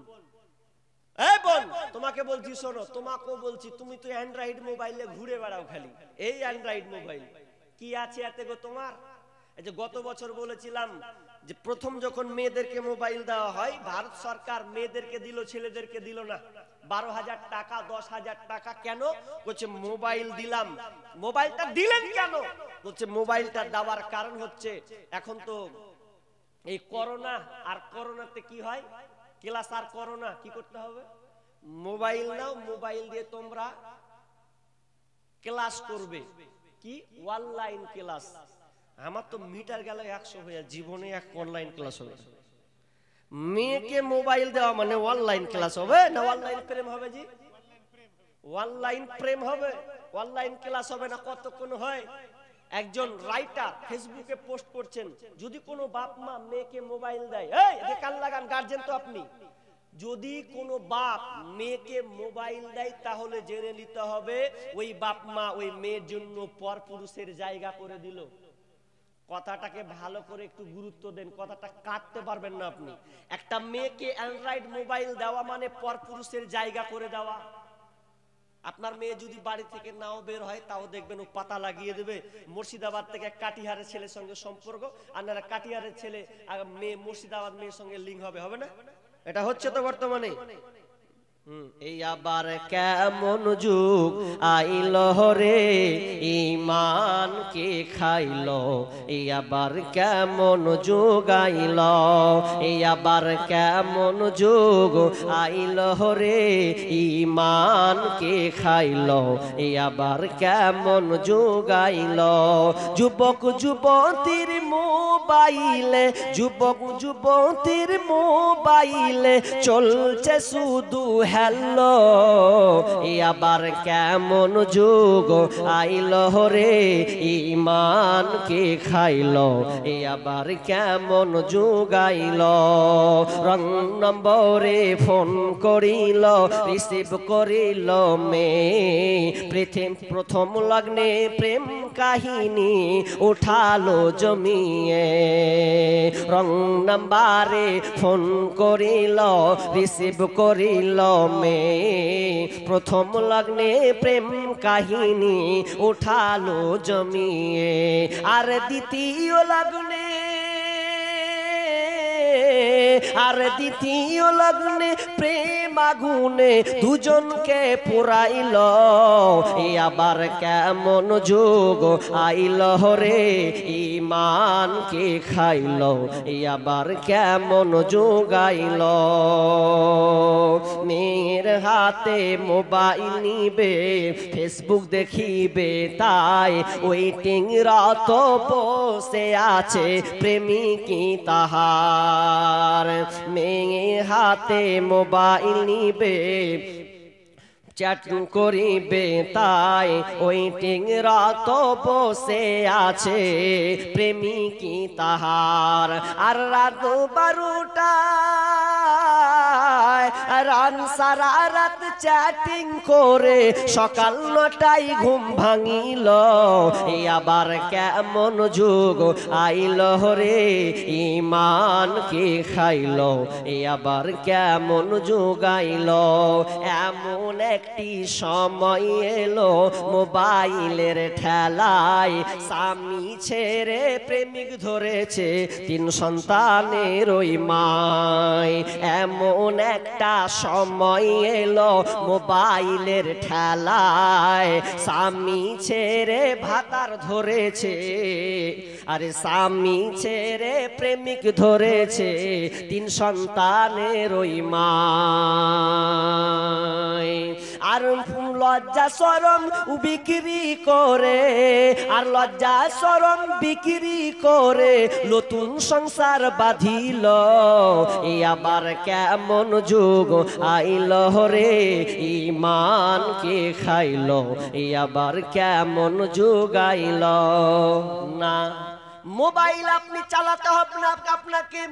এই বোন, তোমাকে বলছি শোনো, তোমাকেও বলছি, তুমি তো অ্যান্ড্রয়েড মোবাইলে ঘুরে বেড়াও খালি। এই অ্যান্ড্রয়েড মোবাইল কি আছে এতে গো তোমার? এই যে গত বছর বলেছিলাম যে প্রথম যখন মেয়েদেরকে মোবাইল দেওয়া হয়, ভারত সরকার মেয়েদেরকে দিল, ছেলেদেরকে দিল না। 12,000 টাকা, 10,000 টাকা। কেন? বলছে মোবাইল দিলাম। মোবাইলটা দিলেন কেন? বলছে মোবাইলটা দেওয়ার কারণ হচ্ছে এখন তো এই করোনা, আর করোনাতে কি হয়, ক্লাস আর করোনা, কি করতে হবে? মোবাইল নাও, মোবাইল দিয়ে তোমরা ক্লাস করবে। কি? Online class. আমার তো মিটার গেল 100 হয়ে, জীবনে এক অনলাইন ক্লাস হবে। মেয়েকে মোবাইল দেওয়া মানে অনলাইন ক্লাস হবে না অনলাইন প্রেম হবে? জি অনলাইন প্রেম হবে, অনলাইন ক্লাস হবে না। কতক্ষণ হয়? একজন রাইটার ফেসবুকে পোস্ট করছেন, যদি কোনো বাপ মা মেয়েকে মোবাইল দেয়, এই কান লাগান গার্জেন তো আপনি, যদি কোনো বাপ মেয়েকে মোবাইল দেয় তাহলে জেনে নিতে হবে ওই বাপ মা ওই মেয়ের জন্য পরপুরুষের জায়গা করে দিল। কথাটাকে ভালো করে একটু গুরুত্ব দেন, কথাটা কাটতে পারবেন না আপনি। একটা মেয়েকে অ্যান্ড্রয়েড মোবাইল দেওয়া মানে পরপুরুষের জায়গা করে দেওয়া। আপনার মেয়ে যদি বাড়ি থেকে নাও বের হয় তাও দেখবেন ও পাতা লাগিয়ে দেবে, মুর্শিদাবাদ থেকে কাটিহারের ছেলের সঙ্গে সম্পর্ক, আপনারা কাটিহারের ছেলে মেয়ে মুর্শিদাবাদ মেয়ের সঙ্গে লিঙ্ক হবে, হবে না? এটা হচ্ছে তো বর্তমানে। এই আবার কেমন যুগ আইল রে, ঈমান কে খাইল, এই আবার কেমন যুগ আইল, এই আবার কেমন যুগ আইল রে, ঈমান কে খাইল, এই আবার কেমন যুগ আইল। যুবক যুবতীর মোবাইলে, যুবক যুবতীর মোবাইলে চলছে শুধু হ্যালো, এই আবার কেমন যুগ আইল রে, ঈমান কে খাইল, এই আবার কেমন যুগ আইল। রং নম্বরে ফোন করিল, রিসিভ করিল মেয়ে, প্রথম লগ্নে প্রেম কাহিনী উঠালো জমিয়ে। রং নম্বরে ফোন করিল, রিসিভ করিল মেয়ে, প্রথম লগ্নে প্রেম কাহিনী উঠালো জমিয়ে। আর দ্বিতীয় লগ্নে, আর দ্বিতীয় লগ্নে প্রেম আগুনে দুজনকে পুরাইল, এই আবার কেমন যুগ আইল রে, ঈমান কে খাইল, এই আবার কেমন যুগ আইল। মেয়ের হাতে মোবাইল নিবে, ফেসবুক দেখিবে, তাই ওয়েটিং রত বসে আছে প্রেমিকী তাহার। মেয়ে হাতে মোবাইল নিবে, চ্যাট করিবে, তাই ওয়েটিং রত বসে আছে প্রেমিকী তাহার। আর রাত 12টায় রান সারা রাত চ্যাটিং করে সকাল 9টায় ঘুম ভাঙিল, এই আবার কেমন যুগ আইল রে, ঈমান কে খাইল, এই আবার কেমন যুগ আইল। এমন একটি সময় এলো মোবাইলের ঠেলায়, স্বামী ছেড়ে প্রেমিক ধরেছে 3 সন্তানের ওই মায়। এমন একটা সময় এলো মোবাইলের ঠেলায়, স্বামী ছেড়ে ভাতার ধরেছে, আরে স্বামী ছেড়ে প্রেমিক ধরেছে 3 সন্তানের ওই মায়। আর লজ্জা শরম বিক্রি করে, আর লজ্জা শরম বিক্রি করে নতুন সংসার বাঁধিল, এই আবার কেমন যুগ আইল রে, ঈমান কে খাইল, এই আবার কেমন যুগ আইল। না, মোবাইল আপনি চালাতে হবে না আপনাকে,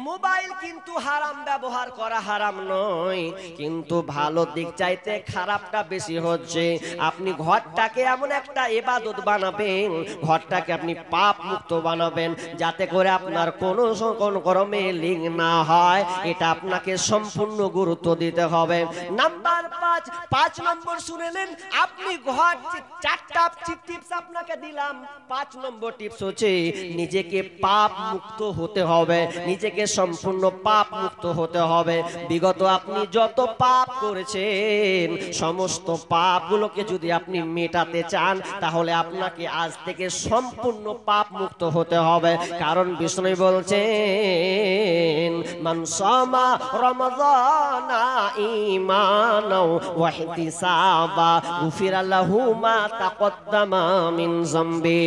মোবাইল কিন্তু হারাম ব্যবহার করা হারাম নয়, কিন্তু ভালো দিক চাইতে খারাপটা বেশি হচ্ছে। আপনি ঘরটাকে এমন একটা ইবাদত বানাবেন, ঘরটাকে আপনি পাপ মুক্ত বানাবেন, যাতে করে আপনার কোনো কর্মে লিঙ্ক না হয়, এটা আপনাকে সম্পূর্ণ গুরুত্ব দিতে হবে। নাম্বার 5 নম্বর শুনে নেন আপনি। ঘর 4টা টিপস আপনাকে দিলাম। 5 নম্বর টিপস হচ্ছে নিজেকে পাপ মুক্ত হতে হবে, নিজেকে সম্পূর্ণ পাপ মুক্ত হতে হবে। বিগত আপনি যত পাপ করেছেন সমস্ত পাপগুলোকে যদি আপনি মেটাতে চান তাহলে আপনাকে আজ থেকে সম্পূর্ণ পাপ মুক্ত হতে হবে। কারণ বিষ্ণু বলছেন, মান সামা রমাদানা ঈমানাও ওয়া ইহতিসাবা গুফিরা লাহু মা তাকদ্দামা মিন যামবি।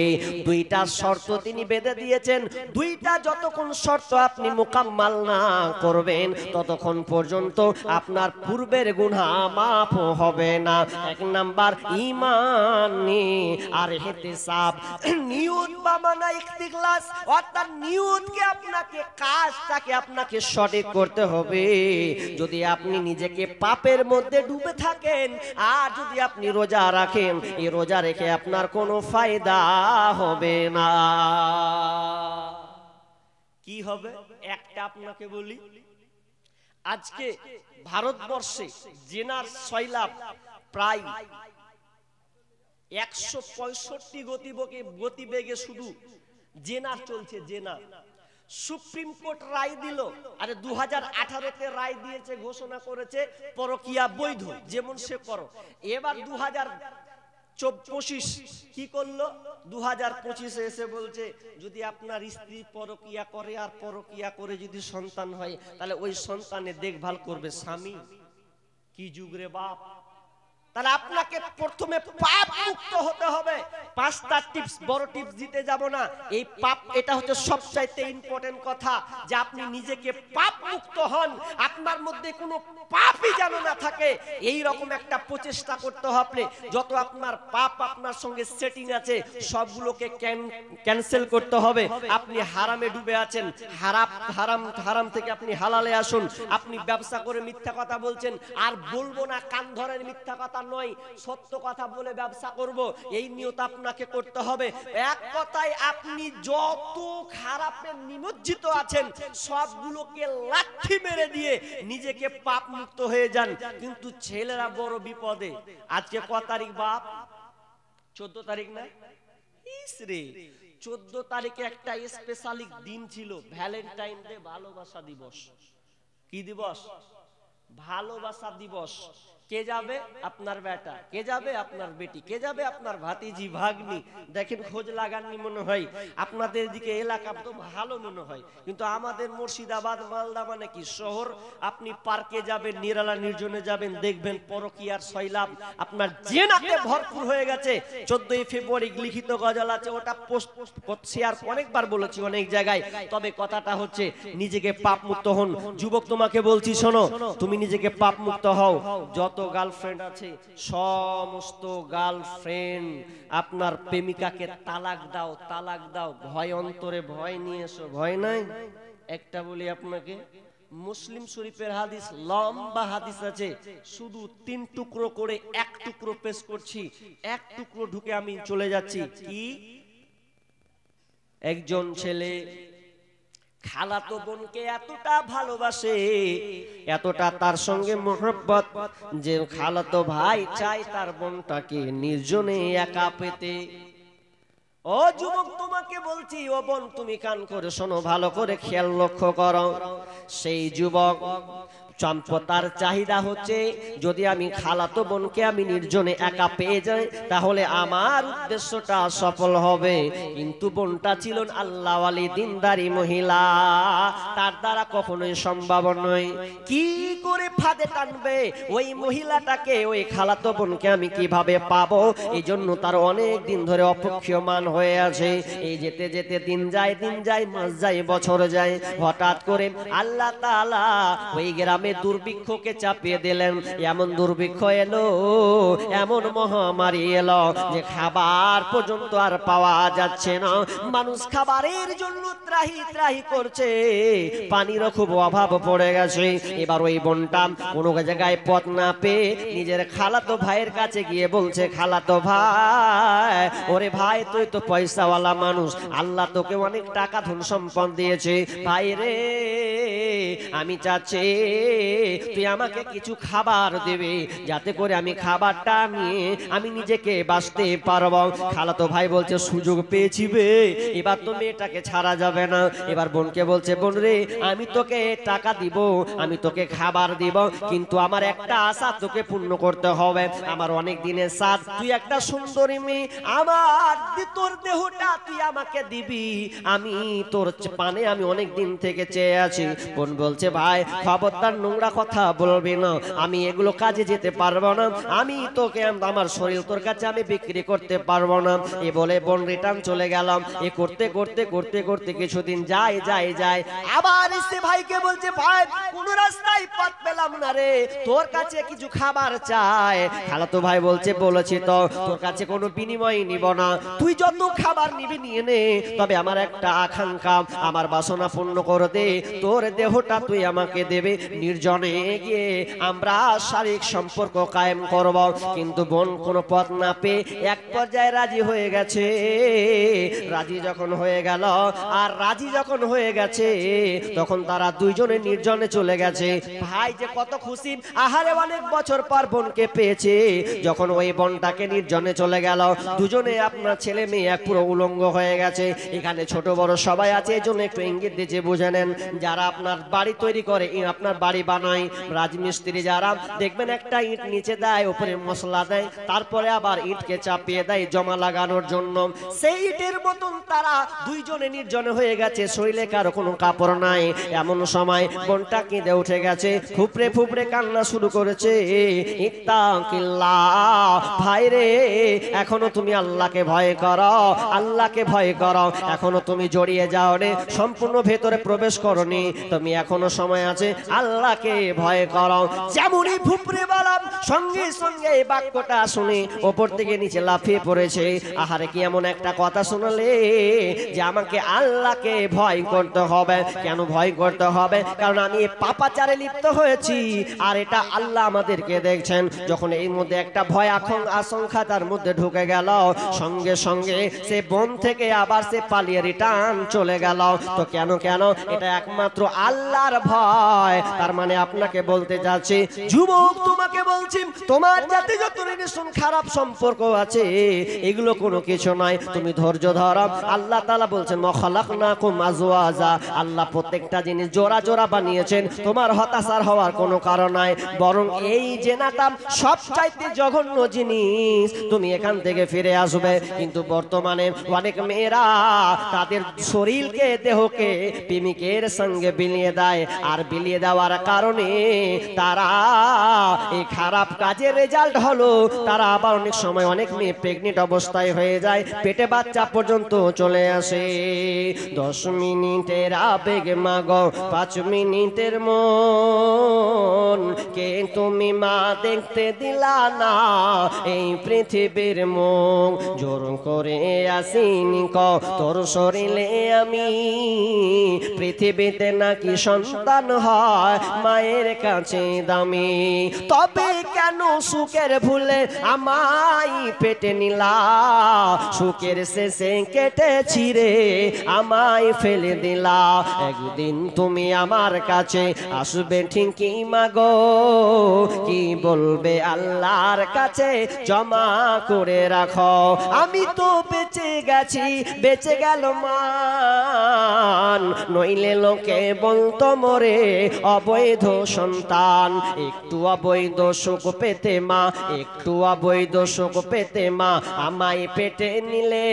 2টা শর্ত তিনি তিনি বেঁধে দিয়েছেন, দুইটা যতক্ষণ শর্ত আপনি মুকাম্মাল না করবেন ততক্ষণ পর্যন্ত আপনার পূর্বের গুনাহ মাফ হবে না। এক নাম্বার ঈমান আর ইহতিসাব, নিয়ত বা মানা ইখতিলাস, অর্থাৎ নিয়তকে আপনাকে কাজটাকে আপনাকে সঠিক করতে হবে। যদি আপনি নিজেকে পাপের মধ্যে ডুবে থাকেন আর যদি আপনি রোজা রাখেন, এই রোজা রেখে আপনার কোনো ফায়দা হবে না। কি হবে একটা আপনাকে বলি, আজকে ভারতবর্ষে জেনার সয়লাভ প্রায় 165 গতিবেগে শুধু জেনার চলছে, জেনা। সুপ্রিম কোর্ট রায় দিল, আরে 2018-তে রায় দিয়েছে, ঘোষণা করেছে পরকিয়া বৈধ, যেমন সে করো। এবার 2025 কি করলো, 2025-এ এসে বলছে যদি আপনার স্ত্রী পরকিয়া করে আর পরকিয়া করে যদি সন্তান হয় তাহলে ওই সন্তানের দেখভাল করবে স্বামী। কি যুগ রে বাপ! তাহলে আপনাকে প্রথমে পাপ মুক্ত হতে হবে। 5টা টিপস, বড় টিপস দিতে যাব না, এই পাপ, এটা হচ্ছে সবচাইতে ইম্পর্টেন্ট কথা, যে আপনি নিজেকে পাপ মুক্ত হন, আপনার মধ্যে কোনো পাপই যেন না থাকে। এই রকম একটা প্রচেষ্টা করতে হবে। যত আপনার পাপ আপনার সঙ্গে সেটিং আছে সবগুলোকে ক্যান্সেল করতে হবে। আপনি হারামে ডুবে আছেন, হারাম থেকে আপনি হালালে আসুন। আপনি ব্যবসা করে মিথ্যা কথা বলছেন, আর বলবো না কান ধরেন মিথ্যা কথা নয়, সত্য কথা বলে ব্যবসা করব, এই নিয়ত আপনাকে করতে হবে। এক কথায় আপনি যত খারাপে নিমজ্জিত আছেন সবগুলোকে লাঠি মেরে দিয়ে নিজেকে পাপ মুক্ত হয়ে যান। কিন্তু ছেলেরা বড় বিপদে। আজকে ক তারিখ বাপ? 14 তারিখ না? ইসরে 14 তারিখে একটা স্পেশালি দিন ছিল, ভ্যালেন্টাইন ডে, ভালোবাসা দিবস। কি দিবস? ভালোবাসা দিবস। কে যাবে? আপনার বেটা। কে যাবে? আপনার বেটি। কে যাবে? আপনার ভাতিজি ভাগ্নি। দেখেন খোঁজ লাগাননি মনে হয়, আপনাদের দিকে এলাকা তো ভালো মনে হয়, কিন্তু আমাদের মুর্শিদাবাদ মালদা মানে কি শহর। আপনি পার্কে যাবেন, নিরালা নির্জনে যাবেন, দেখবেন পরকীয়ার সয়লাভ আপনার জেনাতে ভরপুর হয়ে গেছে। 14 ফেব্রুয়ারি লিখিত গজল আছে, ওটা পোস্ট শেয়ার অনেকবার বলেছি অনেক জায়গায়। তবে কথাটা হচ্ছে নিজেকে পাপ মুক্ত হন। যুবক তোমাকে বলছি শোনো, তুমি নিজেকে পাপ মুক্ত হও। যত গার্লফ্রেন্ড আছে সমস্ত গার্লফ্রেন্ড আপনার প্রেমিকাকে তালাক দাও, তালাক দাও। ভয় অন্তরে ভয় নিয়ে এসো। ভয় নাই? একটা বলি আপনাকে, মুসলিম শরীফের হাদিস, লম্বা হাদিস আছে, শুধু 3 টুকরো করে 1 টুকরো পেশ করছি, 1 টুকরো ঢুকে আমি চলে যাচ্ছি। কি? একজন ছেলে খালাতো বোনকে এতটা ভালোবাসে, এতটা তার সঙ্গে মহব্বত, যে খালাতো ভাই চায় তার বোনটাকে নির্জনে একা পেতে। ও যুবক তোমাকে বলছি, ও বোন তুমি কান করে শোনো, ভালো করে খেয়াল লক্ষ্য করো। সেই যুবক সম্পদার চাহিদা হচ্ছে যদি আমি খালাতো বোনকে আমি নির্জনে একা পেয়ে যাই তাহলে আমার উদ্দেশ্যটা সফল হবে। কিন্তু বোনটা ছিল আল্লাহওয়ালি দিনদারি মহিলা, তার দ্বারা কখনোই সম্ভব নয়। কি করে ফাঁদে টানবে ওই মহিলাটাকে, ওই খালাতো বোনকে আমি কিভাবে পাবো? এই জন্য তার অনেক দিন ধরে অপেক্ষমান হয়ে আছে। এই যেতে যেতে দিন যায়, মাস যায়, বছর যায়। হঠাৎ করে আল্লাহ তাআলা ওই গ্রামে দুর্ভিক্ষকে চাপিয়ে দিলেন। এমন দুর্ভিক্ষ এলো, এমন মহামারী এলো যে খাবার পর্যন্ত আর পাওয়া যাচ্ছে না। মানুষ খাবারের জন্য ত্রাহি ত্রাহি করছে, পানিরও খুব অভাব পড়ে গেছে। এবার ওই বোনটা কোনো জায়গায় পথ না পেয়ে নিজের খালাতো ভাইয়ের কাছে গিয়ে বলছে, খালাতো ভাই, ওরে ভাই তুই তো পয়সাওয়ালা মানুষ, আল্লাহ তোকে অনেক টাকা ধন সম্পদ দিয়েছে, ভাই রে আমি চাচ্ছি তুই আমাকে কিছু খাবার দেবে, যাতে করে আমি খাবারটা নিয়ে আমি নিজেকে বাঁচতে পারবো। খালাতো ভাই বলছে, সুযোগ পেয়েছি বে, এবার তো মেয়েটাকে ছাড়া যাবে না। এবার বোনকে বলছে, বোন রে আমি তোকে টাকা দিব, আমি তোকে খাবার দিব, কিন্তু আমার একটা আশা তোকে পূর্ণ করতে হবে। আমার অনেক দিনের সাথ, তুই একটা সুন্দরী মেয়ে, আমার তোর দেহটা তুই আমাকে দিবি, আমি তোর পানে আমি অনেক দিন থেকে চেয়ে আছি। বোন বলছে ভাই খবরদার নোংরা কথা বলবি না, আমি এগুলো কাজে যেতে পারবো না, আমি তোকে আমার শরীর তোর কাছে আমি বিক্রি করতে পারবো না। এ বলে বোন রিটার্ন চলে গেলাম। এ করতে করতে করতে করতে কিছুদিন যায় যায় যায়, আবার এসে ভাইকে বলছে ভাই কোন রাস্তায় পথ পেলাম না রে, তোর কাছে কিছু খাবার চাই। খালাতো ভাই বলছে বলেছি তো তোর কাছে কোনো বিনিময় নিব না, তুই যত খাবার নিবি নিয়ে নে, তবে আমার একটা আকাঙ্ক্ষা, আমার বাসনা পূর্ণ করে দে, তোর দেহটা তুই আমাকে দেবে, নির্জনে গিয়ে আমরা শারীরিক সম্পর্ক কায়েম করব। কিন্তু বোন কোনো পথ না পেয়ে এক পর্যায়ে রাজি হয়ে গেছে। রাজি যখন হয়ে গেল, আর রাজি যখন হয়ে গেছে তখন তারা দুইজনে নির্জনে চলে গেছে। ভাই যে কত খুশি, আহারে অনেক বছর পর বোনকে পেয়েছে। যখন ওই বোনটাকে নির্জনে চলে গেল, দুজনে আপনার ছেলে মেয়ে পুরো উলঙ্গ হয়ে গেছে। এখানে ছোট বড় সবাই আছে, এই জন্য একটু ইঙ্গিত দিয়েছে বুঝে নেন। যারা আপনার বাড়ি তৈরি করে, আপনার বাড়ি বানায়, রাজমিস্ত্রি যারা দেখবেন একটা ইট নিচে দেয়, উপরে মশলা দেয়, তারপরে আবার ইটকে চাপিয়ে দেয় জমা লাগানোর জন্য, সেই ইটের মতন তারা দুইজনে নির্জনে হয়ে গেছে, শরীরে কারো কোনো কাপড় নাই। এমন সময় বোনটা কেঁদে উঠে গেছে, ফুপড়ে ফুপড়ে কান্না শুরু করেছে। ইত্তাকিল্লাহ, ভাই রে এখনো তুমি আল্লাহকে ভয় করো, আল্লাহকে ভয় করো, এখনো তুমি জড়িয়ে যাও রে, সম্পূর্ণ ভেতরে প্রবেশ করনি, তুমি এখনো সময় আছে, আল্লাহকে ভয় করো। যেমনই ফুপড়ে বললাম, সঙ্গে সঙ্গে এই বাক্যটা শুনে ওপর থেকে নিচে লাফিয়ে পড়েছে। আহারে কি এমন একটা কথা শোনালে যে আমাকে আল্লাহকে ভয় করতে হবে। কেন ভয় করতে হবে? কারণ আমি পাপাচারে লিপ্ত হয়েছি, আর এটা আল্লাহ আমাদেরকে দেখছেন। যখন এই মধ্যে একটা ভয় আশঙ্কা তার মধ্যে ঢুকে গেল, সঙ্গে সঙ্গে সে বন থেকে আবার সে পালিয়ে রিটার্ন চলে গেল। তো কেন কেন? এটা একমাত্র আল্লাহর ভয়। তার মানে আপনাকে বলতে যাচ্ছি যুবক, তোমাকে বলছি তোমার যাতে যত রিলেশন খারাপ সম্পর্ক আছে এগুলো কোনো কিছু নয়, তুমি ধৈর্য ধরো। আল্লাহ তাআলা বলছেন মাখালাকনাকুম আজওয়াজা, আল্লাহ প্রত্যেকটা জিনিস জোড়া জোড়া বানিয়েছেন, তোমার হতাশার হওয়ার কোনো কারণ নাই। বরং এই জেনাটা সবচাইতে জঘন্য জিনিস, তুমি এখান থেকে ফিরে আসবে। কিন্তু বর্তমানে অনেক মেয়েরা তাদের শরীরকে দেহকে প্রেমিকের সঙ্গে বিলিয়ে দেয়, আর বিলিয়ে দেওয়ার কারণে তারা এই খারাপ কাজের রেজাল্ট হলো তারা আবার অনেক সময় অনেক মেয়ে প্রেগনেন্ট অবস্থায় হয়ে যায়, পেটে বাচ্চা পর্যন্ত চলে আসে। 10 মিনিটের আবেগ মাগো 5 মিনিটের মন, কে তুমি মা দেখতে দিলা না এই পৃথিবীর মুখ, জোর করে আসিনি ক তোর শরীরে আমি, পৃথিবীতে নাকি সন্তান হয় মায়ের কাছে দামি, তবে কেন সুখের ভুলে আমায় পেটে নিলা, সুখের শেষে কেটে ছিঁড়ে আমায় ফেলে দিলা, একদিন তুমি আমার কাছে আসবে ঠিকই মাগো, কি বলবে আল্লাহর কাছে জমা করে রাখো, আমি তো বেঁচে গেছি বেঁচে গেল মান, নইলে লোকে বলতো মরে অবৈধ সন্তান, একটু অবৈধ সুখ পেতে মা, একটু অবৈধ সুখ পেতে মা আমায় পেটে নিলে,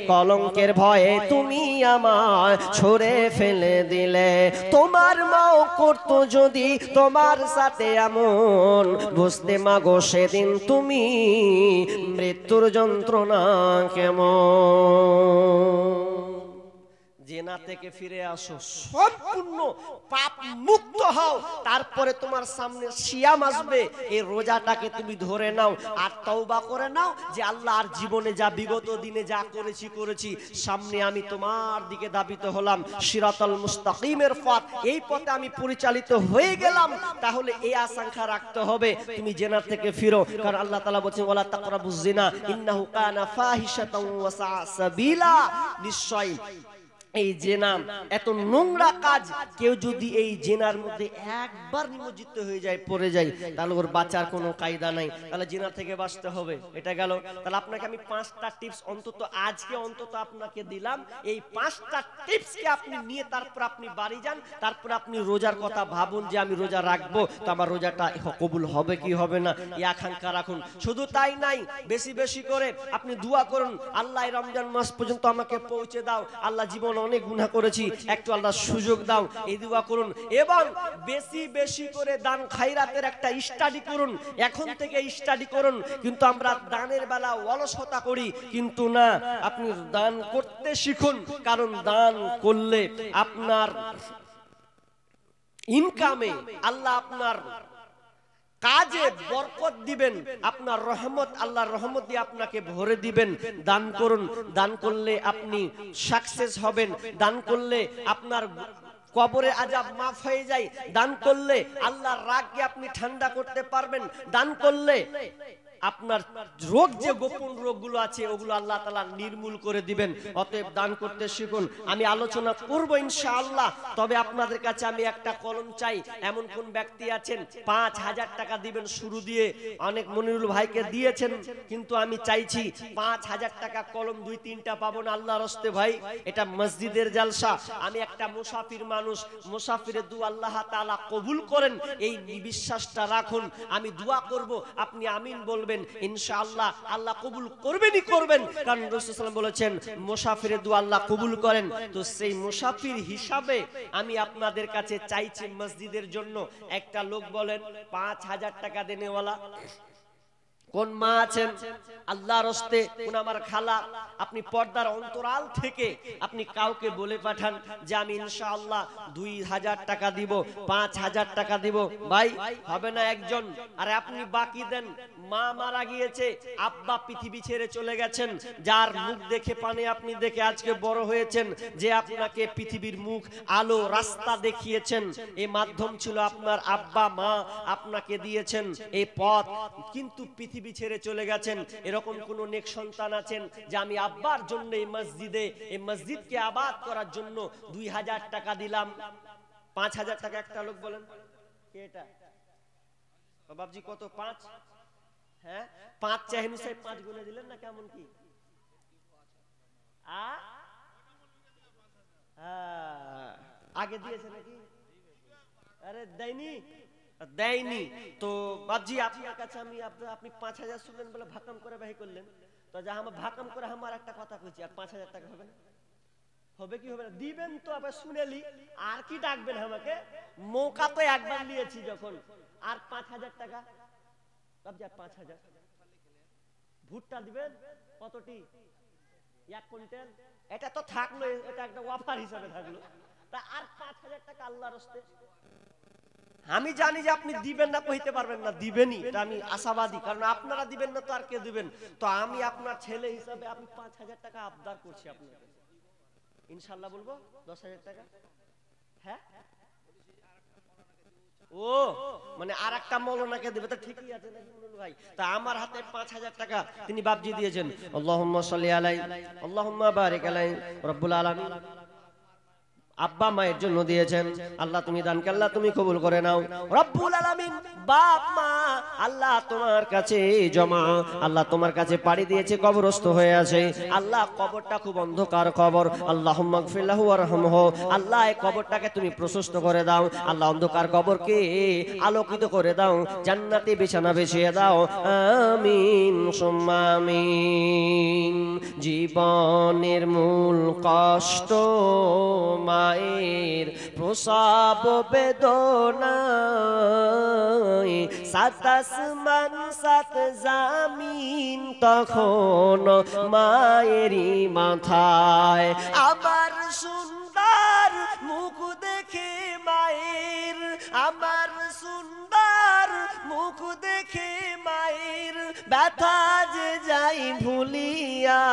কলঙ্কের ভয়ে তুমি আমায় ছুঁড়ে ফেলে দিলে, তোমার মাও করতো যদি তোমার সাথে এমন, বুঝতে মাগো সেদিন তুমি মৃত্যুর যন্ত্রণা কেমন। জেনা থেকে ফিরে আসো, সম্পূর্ণ পাপ মুক্ত হও, তারপরে তোমার সামনে সিয়াম আসবে, এই রোজাটাকে তুমি ধরে নাও আর তওবা করে নাও যে আল্লাহ আর জীবনে যা বিগত দিনে যা করেছি সামনে আমি তোমার দিকে ধাবিত হলাম, সিরাতাল মুস্তাকিমের পথ, এই পথে আমি পরিচালিত হয়ে গেলাম। তাহলে এই আশঙ্কা রাখতে হবে তুমি জেনা থেকে ফিরো, কারণ আল্লাহ তাআলা বলেছেন ওয়ালা তাকরাবুজ জিনা ইন্নাহু কানা ফাহিশাতান ওয়া সাআ সাবিলা, নিশ্চয়ই এই জেনা এত নোংরা কাজ, কেউ যদি এই জেনার মধ্যে একবার নিমজ্জিত হয়ে যায় পড়ে যায় তাহলে ওর বাঁচার কোনো কায়দা নাই। তাহলে জেনা থেকে বাঁচতে হবে, এটা গেল। তাহলে আপনাকে আমি 5টা টিপস অন্তত আজকে অন্তত আপনাকে দিলাম, এই 5টা টিপসকে আপনি নিয়ে তারপর আপনি বাড়ি যান, তারপর আপনি রোজার কথা ভাবুন যে আমি রোজা রাখবো তো আমার রোজাটা কবুল হবে কি হবে না, এই আকাঙ্ক্ষা রাখুন। শুধু তাই নাই, বেশি বেশি করে আপনি দোয়া করুন, আল্লাহ রমজান মাস পর্যন্ত আমাকে পৌঁছে দাও, আল্লাহ জীবন অনেক গুনাহ করেছি, একটু আল্লাহ সুযোগ দাও, এই দোয়া করুন। এবং বেশি বেশি করে দান খায়রাতের একটা স্টাডি করুন, এখন থেকে স্টাডি করুন। কিন্তু আমরা দানের বেলা অলসতা করি, কিন্তু না, আপনি দান করতে শিখুন। কারণ দান করলে আপনার ইনকামে আল্লাহ আপনার কাজে বরকত দিবেন, আপনার রহমত, আল্লাহর রহমত দিয়ে আপনাকে ভরে দিবেন। দান করুন, দান করলে আপনি সাকসেস হবেন, দান করলে আপনার কবরে আযাব মাফ হয়ে যায়, দান করলে আল্লাহর রাগকে আপনি ঠান্ডা করতে পারবেন, দান করলে আপনার রোগ, যে গোপন রোগগুলো আছে ওগুলো আল্লাহ তাআলা নির্মূল করে দিবেন। অতএব দান করতে শিখুন। আমি আলোচনা করব ইনশাআল্লাহ, তবে আপনাদের কাছে আমি একটা কলম চাই। এমন কোন ব্যক্তি আছেন ৫,০০০ টাকা দিবেন শুরু দিয়ে? অনেক মনিরুল ভাইকে দিয়েছেন, কিন্তু আমি চাইছি ৫,০০০ টাকা কলম ২-৩টা পাবো না আল্লাহর হস্তে ভাই। এটা মসজিদের জালসা, আমি একটা মুসাফির মানুষ, মুসাফিরের দোয়া আল্লাহ তাআলা কবুল করেন, এই বিশ্বাসটা রাখুন। আমি দোয়া করব, আপনি আমিন বলবেন, ইনশাআল্লাহ আল্লাহ কবুল করবেনই করবেন। কারণ রাসূল সাল্লাল্লাহু আলাইহি ওয়াসাল্লাম বলেছেন মুসাফিরের দোয়া আল্লাহ কবুল করেন। তো সেই মুসাফির হিসাবে আমি আপনাদের কাছে চাইছি মসজিদের জন্য একটা লোক বলেন ৫,০০০ টাকা দেনেওয়ালা কোন মা আছেন আল্লাহর হস্তে, কোন আমার খালা, আপনি পর্দার অন্তরাল থেকে আপনি কাউকে বলে পাঠান যে আমি ইনশাআল্লাহ ২,০০০ টাকা দিব, ৫,০০০ টাকা দিব। ভাই হবে না একজন? আরে আপনি বাকি দেন। মা মারা গিয়েছে, আব্বা পৃথিবী ছেড়ে চলে গেছেন, যার মুখ দেখে পানে আপনি দেখে আজকে বড় হয়েছেন, যে আপনাকে পৃথিবীর মুখ, আলো, রাস্তা দেখিয়েছেন, এই মাধ্যম ছিল আপনার আব্বা মা, আপনাকে দিয়েছেন এই পথ, কিন্তু পৃথিবী ছেড়ে চলে গেছেন। এরকম কোন নেক সন্তান আছেন যে আমি আব্বার জন্য এই মসজিদে, এই মসজিদকে আবাদ করার জন্য ২,০০০ টাকা দিলাম? ৫,০০০ টাকা একটা লোক বলেন কে? এটা বাবজি কত? ৫? হ্যাঁ, ৫ চাহিনু সাহেব ৫ গুনে দিলেন না? কেমন কি আগে দিয়েছে নাকি? আরে দেয়নি, দেয়নি। তো বাবজি আপনার কাছে আমি, আপনি ৫,০০০ শুনলেন বলে ভাকাম করে বাহি করলেন, তো যা আমার ভাকাম করে আমার একটা কথা কইছি, আর ৫,০০০ টাকা হবে না? হবে কি হবে না? দিবেন তো, আবার শুনেলি আর কি ডাকবেন আমাকে? মৌকা তো একবার নিয়েছি যখন, আর ৫,০০০ টাকা বাবজি, আর ৫,০০০ ভুট্টা দিবেন কতটি? ১ কুইন্টাল। এটা তো থাকলো, এটা একটা অফার হিসাবে থাকলো, তা আর ৫,০০০ টাকা আল্লাহর হস্তে। আমি জানি যে আপনি দিবেন না, কইতে পারবেন না, দিবেনই, এটা আমি আশাবাদী। কারণ আপনারা দিবেন না তো আর কে দিবেন? তো আমি আপনার ছেলে হিসাবে আমি ৫,০০০ টাকা আবদার করছি আপনাকে। ইনশাআল্লাহ বলবো ১০,০০০ টাকা। হ্যাঁ, ও মানে আর একটা মৌলানাকে দেবে, তা ঠিকই আছে নাকি মৌলানা ভাই? তা আমার হাতে ৫,০০০ টাকা তিনি বাবজি দিয়েছেন। আল্লাহুম্মা সাল্লি আলাইহি আল্লাহুম্মা বারিক আলাইহি রব্বুল আলামিন। আব্বা মায়ের জন্য দিয়েছেন, আল্লাহ তুমি দানকে আল্লাহ তুমি কবুল করে নাও রব্বুল আলামিন। বাপ মা আল্লাহ তোমার কাছে জমা, আল্লাহ তোমার কাছে পাড়ি দিয়েছে, কবরস্থ হয়ে আছে, আল্লাহ কবরটা খুব অন্ধকার কবর, আল্লাহুম্মা গফির লাহু ওয়ারহামহু, আল্লাহ এই কবরটাকে তুমি প্রশস্ত করে দাও, আল্লাহ অন্ধকার কবরকে আলোকিত করে দাও, জান্নাতে বিছানা বিছিয়ে দাও, আমিন সুম্মা আমিন। জীবনের মূল কষ্ট মায়ের প্রসব বেদনায়, সাত আসমান সাত জামিন তখন মায়েরই মাথায়। আমার সুন্দর মুখ দেখে মায়ের, আমার সুন্দর মুখ দেখে মায়ের ব্যথা যে যাই ভুলিয়া,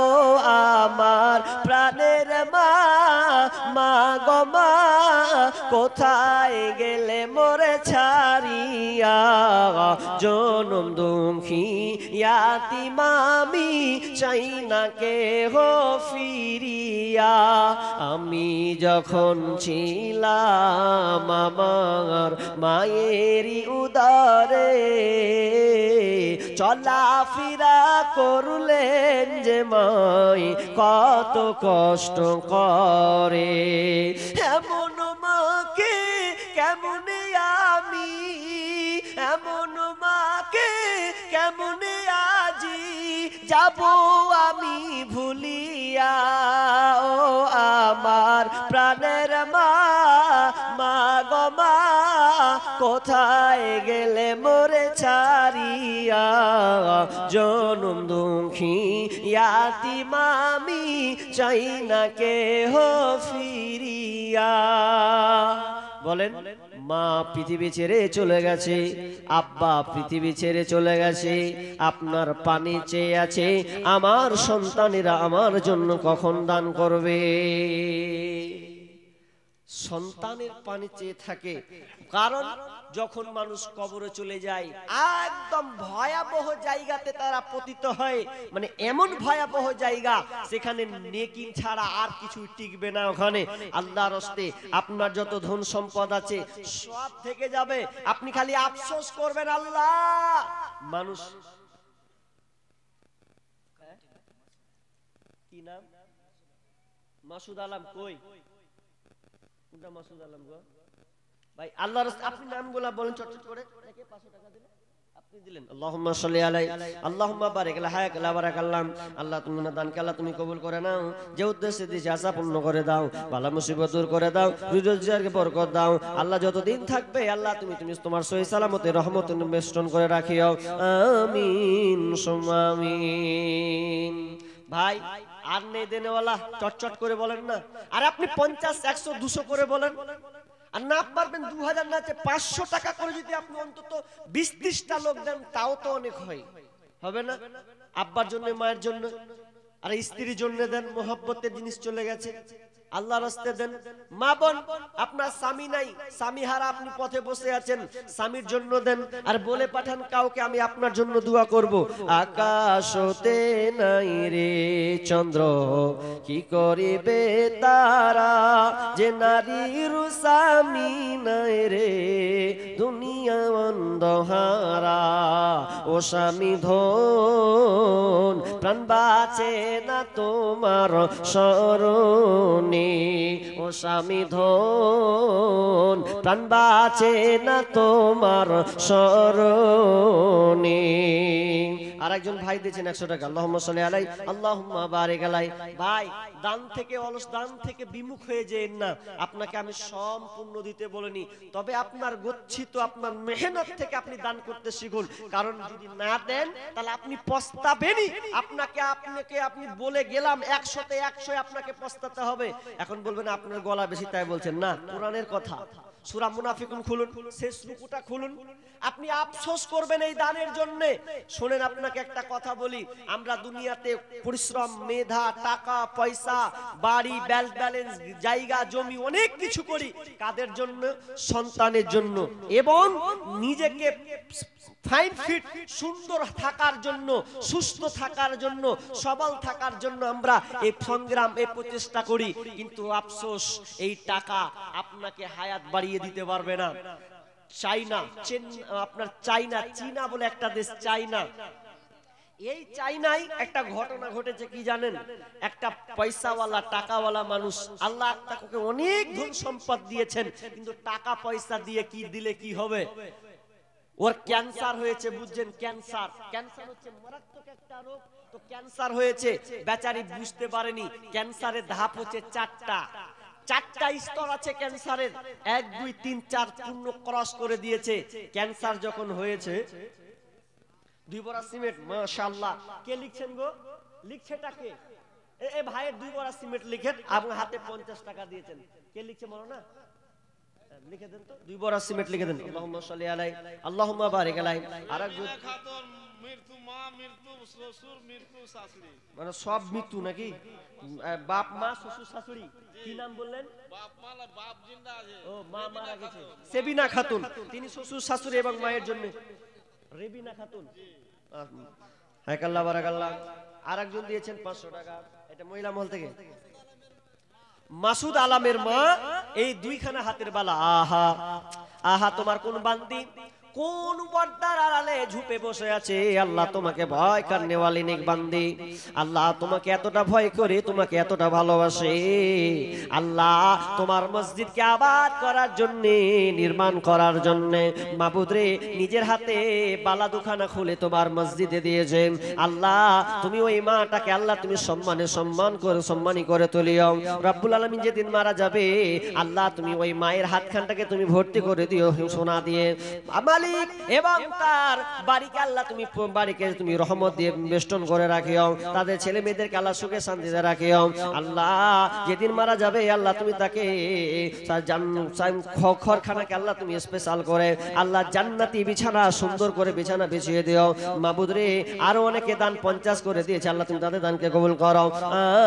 ও আমার প্রাণের মা, মা গো মা কোথায় গেলে মোরে ছাড়িয়া, জনম দুঃখী ইয়াতিম আমি চাই না কেহ ফিরিয়া। আমি যখন ছিলাম আমার মায়েরই উদরে, চলাফেরা করলেন যে মাই কত কষ্ট করে, এমন মাকে কেমনে আমি, এমন মাকে কেমনে আজি যাব যাব আমি ভুলিয়া ও আমার প্রাণের মা, মা গো মা কোথায় গেলে মোরে ছাড়িয়া, জনম দুঃখী ইয়াতিম আমি চাই না কেহ ফিরিয়া। বলেন, মা পৃথিবী ছেড়ে চলে গেছে, আব্বা পৃথিবী ছেড়ে চলে গেছে, আপনার পানি চেয়ে আছে আমার সন্তানেরা আমার জন্য কখন দান করবে। সন্তানের পানি চেয়ে থাকে, কারণ যখন মানুষ কবরে চলে যায় একদম ভয়াবহ জায়গাতে তারা পতিত হয়, মানে এমন ভয়াবহ জায়গা সেখানে নেকি ছাড়া আর কিছু টিকবে না। ওখানে আল্লাহর রাস্তে আপনার যত ধন সম্পদ আছে সব থেকে যাবে, আপনি খালি আফসোস করবেন আল্লাহ। মানুষ কি নাম? মাসুদ আলম কই? কোনটা মাসুদ আলম গো ভাই? আল্লাহর রাস্তায় আপনি নামগুলা বলেন চটচট করে। দেখে 500 টাকা দিলে আপনি দিলেন। আল্লাহুম্মা সাল্লি আলাই, আল্লাহুম্মা বারিক আলা হায়াক লা বারাকাল্লাম। আল্লাহ তুমি না দানকে আল্লাহ তুমি কবুল করে নাও, যে উদ্দেশ্যে দিয়েছে আশা পূর্ণ করে দাও, বালা মুসিবত দূর করে দাও, রুজি-রোজগারকে বরকত দাও। আল্লাহ যতদিন থাকবে আল্লাহ তুমি তোমার সহি সালামতে রহমত বেষ্টন করে রাখিও। আমিন সুম্মা আমিন। ভাই আর নেই দেনেওয়ালা, চটচট করে বলেন না। আর আপনি 50, 100, 200 করে বলেন। আর না পারবেন 2000 না, 500 টাকা করে যদি আপনি অন্তত 20-30টা লোক দেন তাও তো অনেক হয়, হবে না? আব্বার জন্য, মায়ের জন্য, আর স্ত্রীর জন্য দেন, মোহাব্বতের জিনিস চলে গেছে, আল্লাহর রাস্তায় দেন। মা বোন আপনার স্বামী নাই, স্বামী হারা আপনি পথে বসে আছেন, স্বামীর জন্য দেন। আর বলে পাঠান কাউকে আমি আপনার জন্য দোয়া করব। আকাশতে নাই রে চন্দ্র, কি করিবে তারা, যে নারীর স্বামী নাই রে দুনিয়া অন্ধহারা। ও স্বামী ধন প্রাণ বাঁচে না তোমার শরণে, ও স্বামী ধন প্রাণ বাঁচে না তোমার শরণে। আরেকজন ভাই দিয়েছেন 100 টাকা। আল্লাহুম্মা সাল্লি আলাই, আল্লাহুম্মা বারিক আলাই। ভাই দান থেকে অলস, দান থেকে বিমুখ হয়ে যেন না। আপনাকে আমি সম্পূর্ণ দিতে বলিনি, তবে আপনার গচ্ছিত আপনার মেহনত থেকে আপনি দান করতে শিখুন। কারণ যদি না দেন তাহলে আপনি পস্তাবেনই। আপনি বলে গেলাম 100-তে 100 আপনাকে পস্তাতে হবে। এখন বলবেন আপনার গলা বেশি তাই বলছেন না, কোরআনের কথা। সূরা মুনাফিকুন খুলুন, শেষ রুকুটা খুলুন, আপনি আফসোস করবেন এই দানের জন্য। শুনেন আপনাকে একটা কথা বলি, আমরা দুনিয়াতে পরিশ্রম, মেধা, টাকা পয়সা, বাড়ি, ব্যালেন্স, জায়গা জমি অনেক কিছু করি কাদের জন্য? সন্তানের জন্য, এবং নিজেকে ফাইন ফিট সুন্দর থাকার জন্য, সুস্থ থাকার জন্য, সবল থাকার জন্য আমরা এই সংগ্রাম, এই প্রচেষ্টা করি। কিন্তু আফসোস এই টাকা আপনাকে হায়াত বাড়িয়ে দিতে পারবে না। চাইনা, আপনার চাইনা, চীনা বলে একটা দেশ, চাইনা, এই চাইনায় একটা ঘটনা ঘটেছে কি জানেন? একটা পয়সাওয়ালা, টাকাওয়ালা মানুষ, আল্লাহ তাকে অনেক ধন সম্পদ দিয়েছেন, কিন্তু টাকা পয়সা দিয়ে কি দিলে কি হবে? ওর ক্যান্সার হয়েছে, বুঝছেন? ক্যান্সার হচ্ছে মারাত্মক একটা রোগ। তো ক্যান্সার হয়েছে, বেচারি বুঝতে পারেনি। ক্যান্সারের ধাপ হচ্ছে 4টা স্তর আছে ক্যান্সারের, 1, 2, 3, 4 পূর্ণ ক্রস করে দিয়েছে। ক্যান্সার যখন হয়েছে, 2 বড়া সিমেন্ট, মাশাআল্লাহ। কে লিখছেন গো? লিখছেটাকে এ ভাইয়ের 2 বড়া সিমেন্ট লিখেন, আপনার হাতে 50 টাকা দিয়েছেন। কে লিখছে বলো না? লিখে দেন তো, 2 বড়া সিমেন্ট লিখে দেন। আল্লাহুম্মা সাল্লি আলাই, আল্লাহুম্মা বারিক আলাই। আরেকজন মৃত্যু, মা মৃত্যু, শ্বশুর মৃত্যু, শাশুড়ি, মানে সব মৃত্যু নাকি? বাপ মা শ্বশুর শাশুড়ি, কি নাম বললেন? বাপ মালা, বাপ জিন্দা আছে, ও মা মারা গেছে, সেবিনা খাতুন। তিনি শ্বশুর শাশুড়ি এবং মায়ের জন্য। রেবিনা খাতুন, হায়াকাল্লাহ বারাকাল্লাহ। আরেকজন দিয়েছেন 500 টাকা, এটা মহিলা মহল থেকে। মাসুদ আলমের মা এই 2খানা হাতের বালা, আহা আহা, তোমার কোন বান্দি কোন পর্দার আড়ালে ঝুপে বসে আছে। আল্লাহ তোমাকে ভয় করনে ওয়ালি নেক বান্দি, আল্লাহ তোমাকে এতটা ভয় করে, তোমাকে এতটা ভালোবাসে। আল্লাহ তোমার মসজিদকে আবাদ করার জন্য, নির্মাণ করার জন্য মাবুদ রে নিজের হাতে বালা দুখানা খুলে তোমার মসজিদে দিয়েছেন। আল্লাহ তুমি ওই মাটাকে আল্লাহ তুমি সম্মানী করে তুলিও। রব্বুল আলামিন যেদিন মারা যাবে আল্লাহ তুমি ওই মায়ের হাতখানটাকে তুমি ভর্তি করে দিও সোনা দিয়ে। মালিক এবং তার বাড়িকে আল্লাহ তুমি বাড়িকে তুমি রহমত দিয়ে বেষ্টন করে রাখিও, তাদের ছেলে মেয়েদেরকে আল্লাহ সুখে শান্তিতে রাখিও। আল্লাহ যেদিন মারা যাবে আল্লাহ তুমি তাকে খরখানাকে আল্লাহ তুমি স্পেশাল করে আল্লাহ জান্নাতি বিছানা সুন্দর করে বিছানা বিছিয়ে দিও। মাবুদ রে আরো অনেকে দান 50 করে দিয়েছে, আল্লাহ তুমি তাদের দানকে কবুল করো,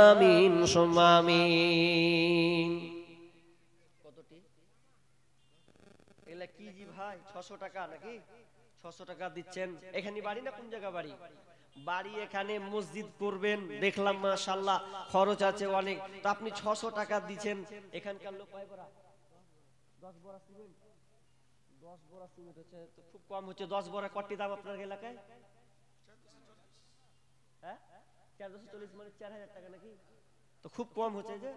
আমিন সুম্মা আমিন। কতটি এলা কি জি ভাই 600 টাকা নাকি 600 টাকা দিচ্ছেন। এখানে বাড়ি না কোন জায়গা বাড়ি? বাড়ি এখানে মসজিদ করবেন দেখলাম মাশাআল্লাহ খরচ আছে অনেক, তো আপনি 600 টাকা দিচ্ছেন। এখানকার লোক কয় বড়া 10 বড়া সিমেন্ট, 10 বড়া সিমেন্ট হচ্ছে তো খুব কম হচ্ছে। 10 বড়া কটি দাম আপনার এলাকায়? হ্যাঁ 440 মানে 4000 টাকা নাকি, তো খুব কম হচ্ছে যে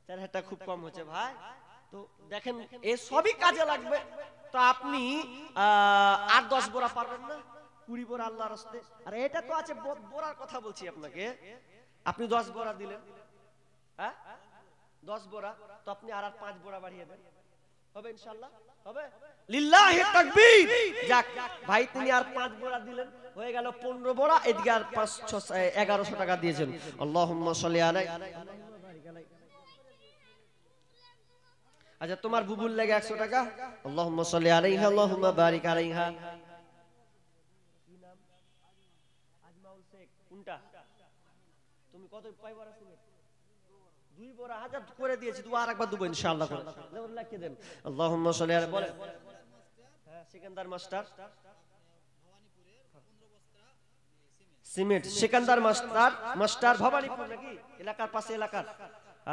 4000 টাকা খুব কম হচ্ছে ভাই। তো দেখেন এই সবই কাজে লাগবে। তো আপনি 8-10 বড়া পারবেন না? 20 বড়া আল্লাহর রাস্তে। আর এটা তো আছে বড়ার কথা বলছি আপনাকে, আপনি 10 বড়া দিলেন, হ্যাঁ 10 বড়া, তো আপনি আর 5 বড়া বাড়িয়ে দেন, হবে ইনশাআল্লাহ হবে। লিল্লাহি তাকবীর। যাক ভাই তিনি আর 5 বড়া দিলেন, হয়ে গেল 15 বড়া, এদিকে আর 500-1100 টাকা দিয়েছেন। আল্লাহুম্মা সাল্লি আলাইহি। আচ্ছা তোমার বুবুল লাগে 100 টাকা, আল্লাহুম্মা সাল্লি আলাইহা আল্লাহুম্মা বারিক আলাইহা। কি নাম? আজমাউল শেখ। কোনটা? তুমি কত পাই বড়া ছিলে? 2 বড়া হাজার করে দিয়েছি, তুই আরেকবার দেব ইনশাআল্লাহ করে লিখে দেন। আল্লাহুম্মা সাল্লি আলাইহি বলে। হ্যাঁ Sikandar master cement, Sikandar master Bhabanipur নাকি এলাকার পাশে এলাকার।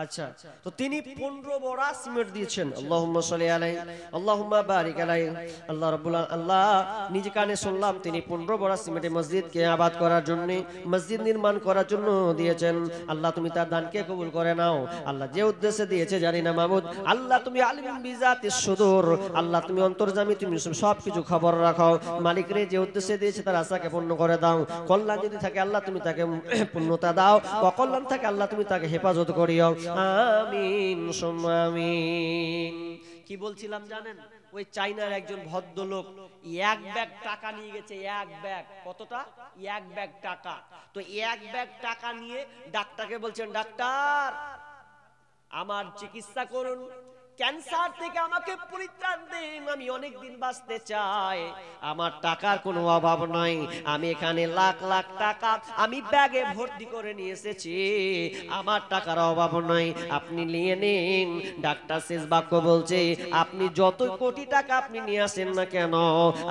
আচ্ছা তো তিনি 15 বড়া সিমেন্ট দিয়েছেন। আল্লাহুম্মা সাল্লি আলাইহি আল্লাহুম্মা বারিক আলাইহি। আল্লাহ রাব্বুল আল্লাহ নিজে কানে শুনলাম তিনি 15 বড়া সিমেন্টে মসজিদকে আবাদ করার জন্য, মসজিদ নির্মাণ করার জন্য দিয়েছেন। আল্লাহ তুমি তার দানকে কবুল করে নাও। আল্লাহ যে উদ্দেশ্যে দিয়েছে জানি না মাবুদ, আল্লাহ তুমি আলিম বিজাতিস সুদূর, আল্লাহ তুমি অন্তর্যামী, তুমি সবকিছু খবর রাখো। মালিক রে যে উদ্দেশ্যে দিয়েছে তার আশাকে পূর্ণ করে দাও। কল্যাণ যদি থাকে আল্লাহ তুমি তাকে পূর্ণতা দাও, অকল্যাণ থাকে আল্লাহ তুমি তাকে হেফাজত করিও, আমিন সুম্মা আমিন। কি বলছিলাম জানেন? ওই চাইনার একজন ভদ্রলোক 1 ব্যাগ টাকা নিয়ে গেছে, 1 ব্যাগ। কতটা? 1 ব্যাগ টাকা। তো 1 ব্যাগ টাকা নিয়ে ডাক্তারকে বলছেন, ডাক্তার আমার চিকিৎসা করুন, ক্যান্সার থেকে আমাকে পরিত্রাণ দিন, আমি অনেক দিন বাঁচতে চাই, আমার টাকার কোনো অভাব নাই, আমি এখানে লাখ লাখ টাকা আমি ব্যাগে ভর্তি করে নিয়ে এসেছি, আমার টাকার অভাব নাই, আপনি নিয়ে নিন। ডাক্তার শেষ বাক্য বলছে, আপনি যত কোটি টাকা আপনি নিয়ে আসেন না কেন,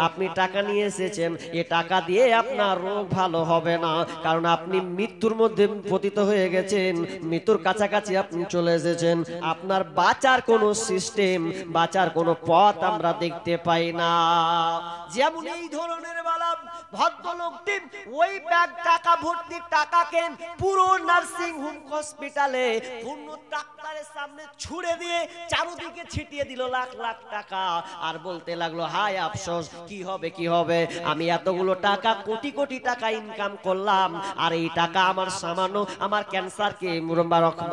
আপনি টাকা নিয়ে এসেছেন, এ টাকা দিয়ে আপনার রোগ ভালো হবে না, কারণ আপনি মৃত্যুর মধ্যে পতিত হয়ে গেছেন, মৃত্যুর কাছাকাছি আপনি চলে এসেছেন, আপনার বাঁচার কোনো সিস্টেম, বাঁচার কোনো পথ আমরা দেখতে পাই না। যেমন এই ধরনের বালা ভদ্রলোকটি ওই ব্যাগ টাকা ভর্তি টাকাকে পুরো নার্সিং হোম হসপিটালে পূর্ণ ডাক্তারের সামনে ছুড়ে দিয়ে চারদিকে ছিটিয়ে দিল লাখ লাখ টাকা, আর বলতে লাগলো হায় আফসোস, কি হবে কি হবে, আমি এতগুলো টাকা কোটি কোটি টাকা ইনকাম করলাম, আর এই টাকা আমার সামান্য আমার ক্যান্সারকে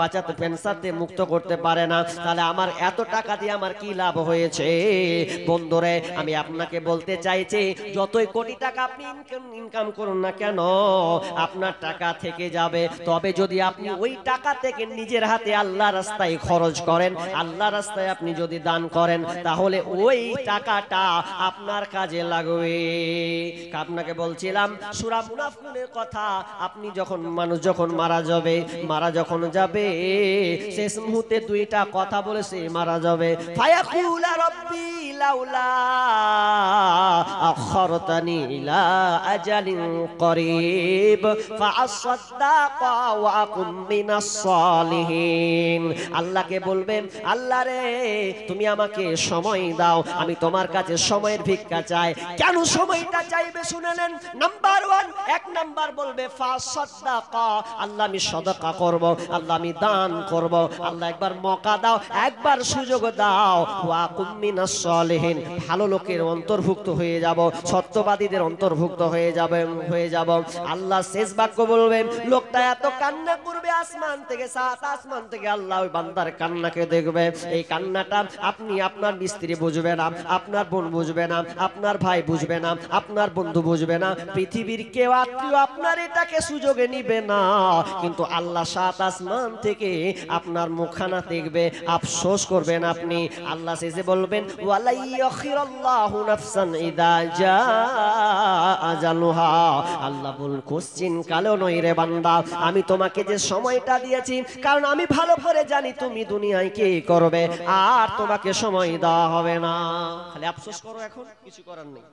বাঁচাতে, ক্যান্সারতে মুক্ত করতে পারে না, তাহলে আমার এত টাকা দিয়ে আমার কি লাভ হয়েছে? বন্ধুরে আমি আপনাকে বলতে চাইছি, যতই কোটি টাকা আপনি ইনকাম করুন না কেন, আপনার টাকা থেকে যাবে, তবে যদি আপনি ওই টাকা থেকে নিজের হাতে আল্লাহ রাস্তায় খরচ করেন, আল্লাহ রাস্তায় আপনি যদি দান করেন, তাহলে ওই টাকাটা আপনার কাজে লাগবে। আপনাকে বলছিলাম সূরা মুনাফিকুনের কথা, আপনি যখন মানুষ যখন মারা যাবে শেষ মুহূর্তে দুইটা কথা বলেছে মারা যাবে, ফায়াকুলা রাব্বি লাউলা আখরতানি ইলা আজালিন করিব ফাআসাদ্দাকা ওয়া আকুম মিনাস সালিহিন। আল্লাহকে বলবেন, আল্লাহ রে তুমি আমাকে সময় দাও, আমি তোমার কাছে সময়ের ভিক্ষা চাই। কেন সময়টা চাইবে শুনে নেন। নাম্বার 1, এক নাম্বার বলবে ফাসাদাকা, আল্লাহ আমি সাদাকা করব, আল্লাহ আমি দান করব। আল্লাহ একবার মওকা দাও, একবার সুযোগ দাও। ওয়া কুম মিনাস সালিহিন, ভালো লোকের অন্তর্ভুক্ত হয়ে যাব, সত্যবাদীদের অন্তর্ভুক্ত হয়ে যাব। আল্লাহ শেষ বাক্য বলবেন, লোকটা এত কান্না করবে আসমান থেকে, সাত আসমান থেকে আল্লাহ ওই বান্দার কান্নাকে দেখবে। এই কান্নাটা আপনি আপনার স্ত্রী বুঝবে না, আপনার বোন বুঝবে না, আপনার ভাই বুঝবে না, আপনার বন্ধু বুঝবে না, পৃথিবীর কেউ আত্মীয় আপনার এটাকে সুযোগে নিবে না, কিন্তু আল্লাহ সাত আসমান থেকে আপনার মুখখানা দেখবে, আফসোস করবেন আপনি। আল্লাহ শেষে বলবেন, ওয়ালাই ইয়াখিরাল্লাহু নাফসান ইদা জা আজালুহা, আল্লাহ বল কোশ্চিন কালেও নয় রে বান্দা, আমি তোমাকে যে সময়টা দিয়েছি, কারণ আমি ভালো করে জানি তুমি দুনিয়ায় কি করবে, আর তোমাকে সময় দেওয়া হবে না। খালি আফসোস করো, এখন কিছু করার নেই।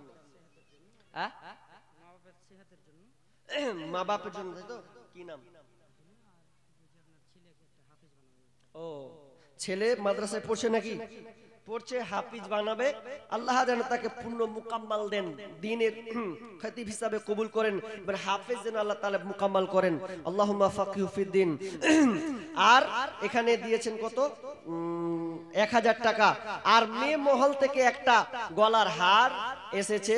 মা বাপের জন্য, তাই তো? কি নাম? ও, ছেলে মাদ্রাসায় পড়ছে নাকি? পড়ছে, হাফিজ বানাবে। আল্লাহ যেন তাকে পূর্ণ মুকাম্মাল দেন, দ্বীনের খতিব হিসাবে কবুল করেন, এবার হাফেজ যেন আল্লাহ তাআলা মুকাম্মাল করেন। আল্লাহুম্মা ফাকিহু ফিদ্দিন। আর এখানে দিয়েছেন কত? 1000 টাকা। আর মেয়ে মহল থেকে একটা গলার হার এসেছে,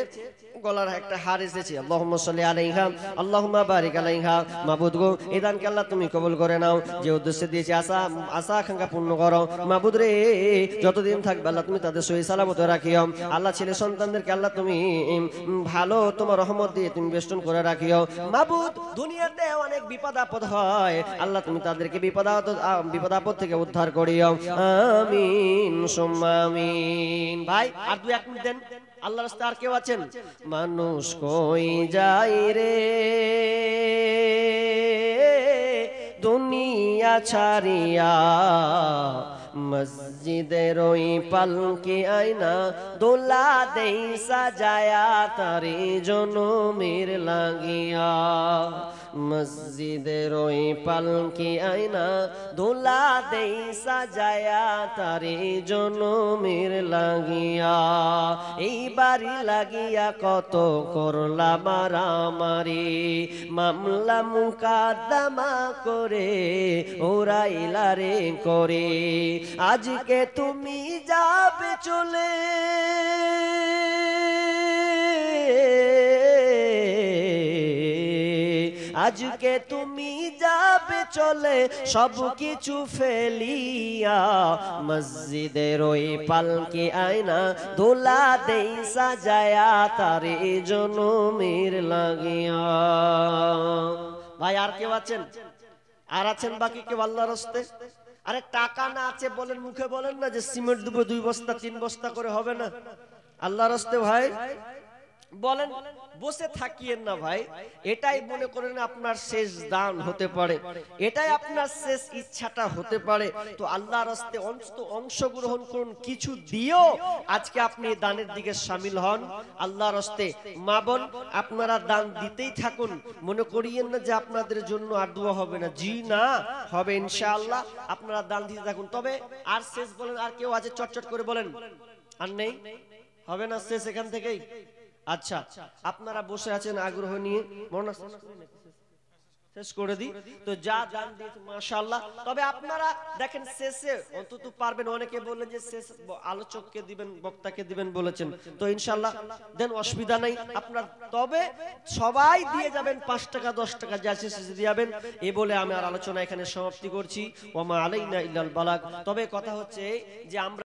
গলার একটা হার এসেছে। আল্লাহুম্মা সাল্লি আলাইহা, আল্লাহুম্মা বারিক আলাইহা। মাবুদ গো, এই দানকে আল্লাহ তুমি কবুল করে নাও, যে উদ্দেশ্যে দিয়েছে আশা আকাঙ্ক্ষা পূর্ণ করো। মাবুদ রে, যতদিন থাকবে আল্লাহ তুমি তাদের সহি সালামত রাখিও। আল্লাহ ছেলে সন্তানদেরকে আল্লাহ তুমি ভালো তোমার রহমত দিয়ে তুমি বেষ্টন করে রাখিও। মাবুদ, দুনিয়াতে অনেক বিপদ আপদ হয়, আল্লাহ তুমি তাদেরকে বিপদ আপদ থেকে উদ্ধার করিও। আমিন সুম্মা আমিন। ভাই আর 2-1 মিনিট দেন। আল্লাহর রাস্তায় আর কেউ আছেন? মানুষ কই যায় রে দুনিয়া ছাড়িয়া, মসজিদের ওই পালকি আয়না দোলা দেই সাজায়া, তারি জনমের লাগিয়া। মসজিদের ওই পালকি আয়না দোলা দেই সাজায়া, তারি জনমের লাগিয়া। এই বাড়ি লাগিয়া কত করলা মারামারি, মামলা মুকাদ্দমা করে ওরাইলা রে করে। আজকে তুমি যাবে চলে, আজকে তুমি যাবে চলে, সব কিছু ফেলিয়া। মসজিদের ওই পালকি আয়না দোলা দেই সাজায়া, তারে জনমের লাগিয়া। ভাই আর কেউ আছেন? আর আছেন বাকি কেউ আল্লাহর রাস্তায়? আরে টাকা না আছে বলেন, মুখে বলেন না যে সিমেন্ট দেবো 2 বস্তা 3 বস্তা করে, হবে না? আল্লাহর রাস্তায় ভাই বলেন, বসে থাকিয়েন না ভাই। এটাই মনে করেন আপনার শেষ দান হতে পারে, এটাই আপনার শেষ ইচ্ছাটা হতে পারে। তো আল্লাহর রাস্তায় অংশগ্রহণ করুন, কিছু দিও আজকে আপনি দানের দিকে শামিল হন। আল্লাহর রাস্তায় মা বোন আপনারা দান দিতেই থাকুন, মনে করিয়েন না যে আপনাদের জন্য আর দোয়া হবে না, জি না, হবে ইনশাআল্লাহ। আপনারা দান দিতে থাকুন। তবে আর শেষ বলেন, আর কেউ আছে? চটচট করে বলেন। আর নেই? হবে না শেষ এখান থেকেই? আচ্ছা, আপনারা বসে আছেন আগ্রহ নিয়ে, শেষ করে দিই। তো যা দান দিয়েছে মাশাআল্লাহ। তবে আপনারা দেখেন শেষে অন্তত পারবেন, অনেকে বললেন যে শেষ আলোচককে দিবেন, বক্তাকে দিবেন বলেছেন, তো ইনশাআল্লাহ দেন, অসুবিধা নাই আপনার। তবে সবাই দিয়ে যাবেন 5 টাকা 10 টাকা, যা শেষে দিয়ে যাবেন। এই বলে আমি আর আলোচনা এখানে সমাপ্তি করছি। ওয়া মা আলাইনা ইল্লাল বালাগ। তবে কথা হচ্ছে যে আমরা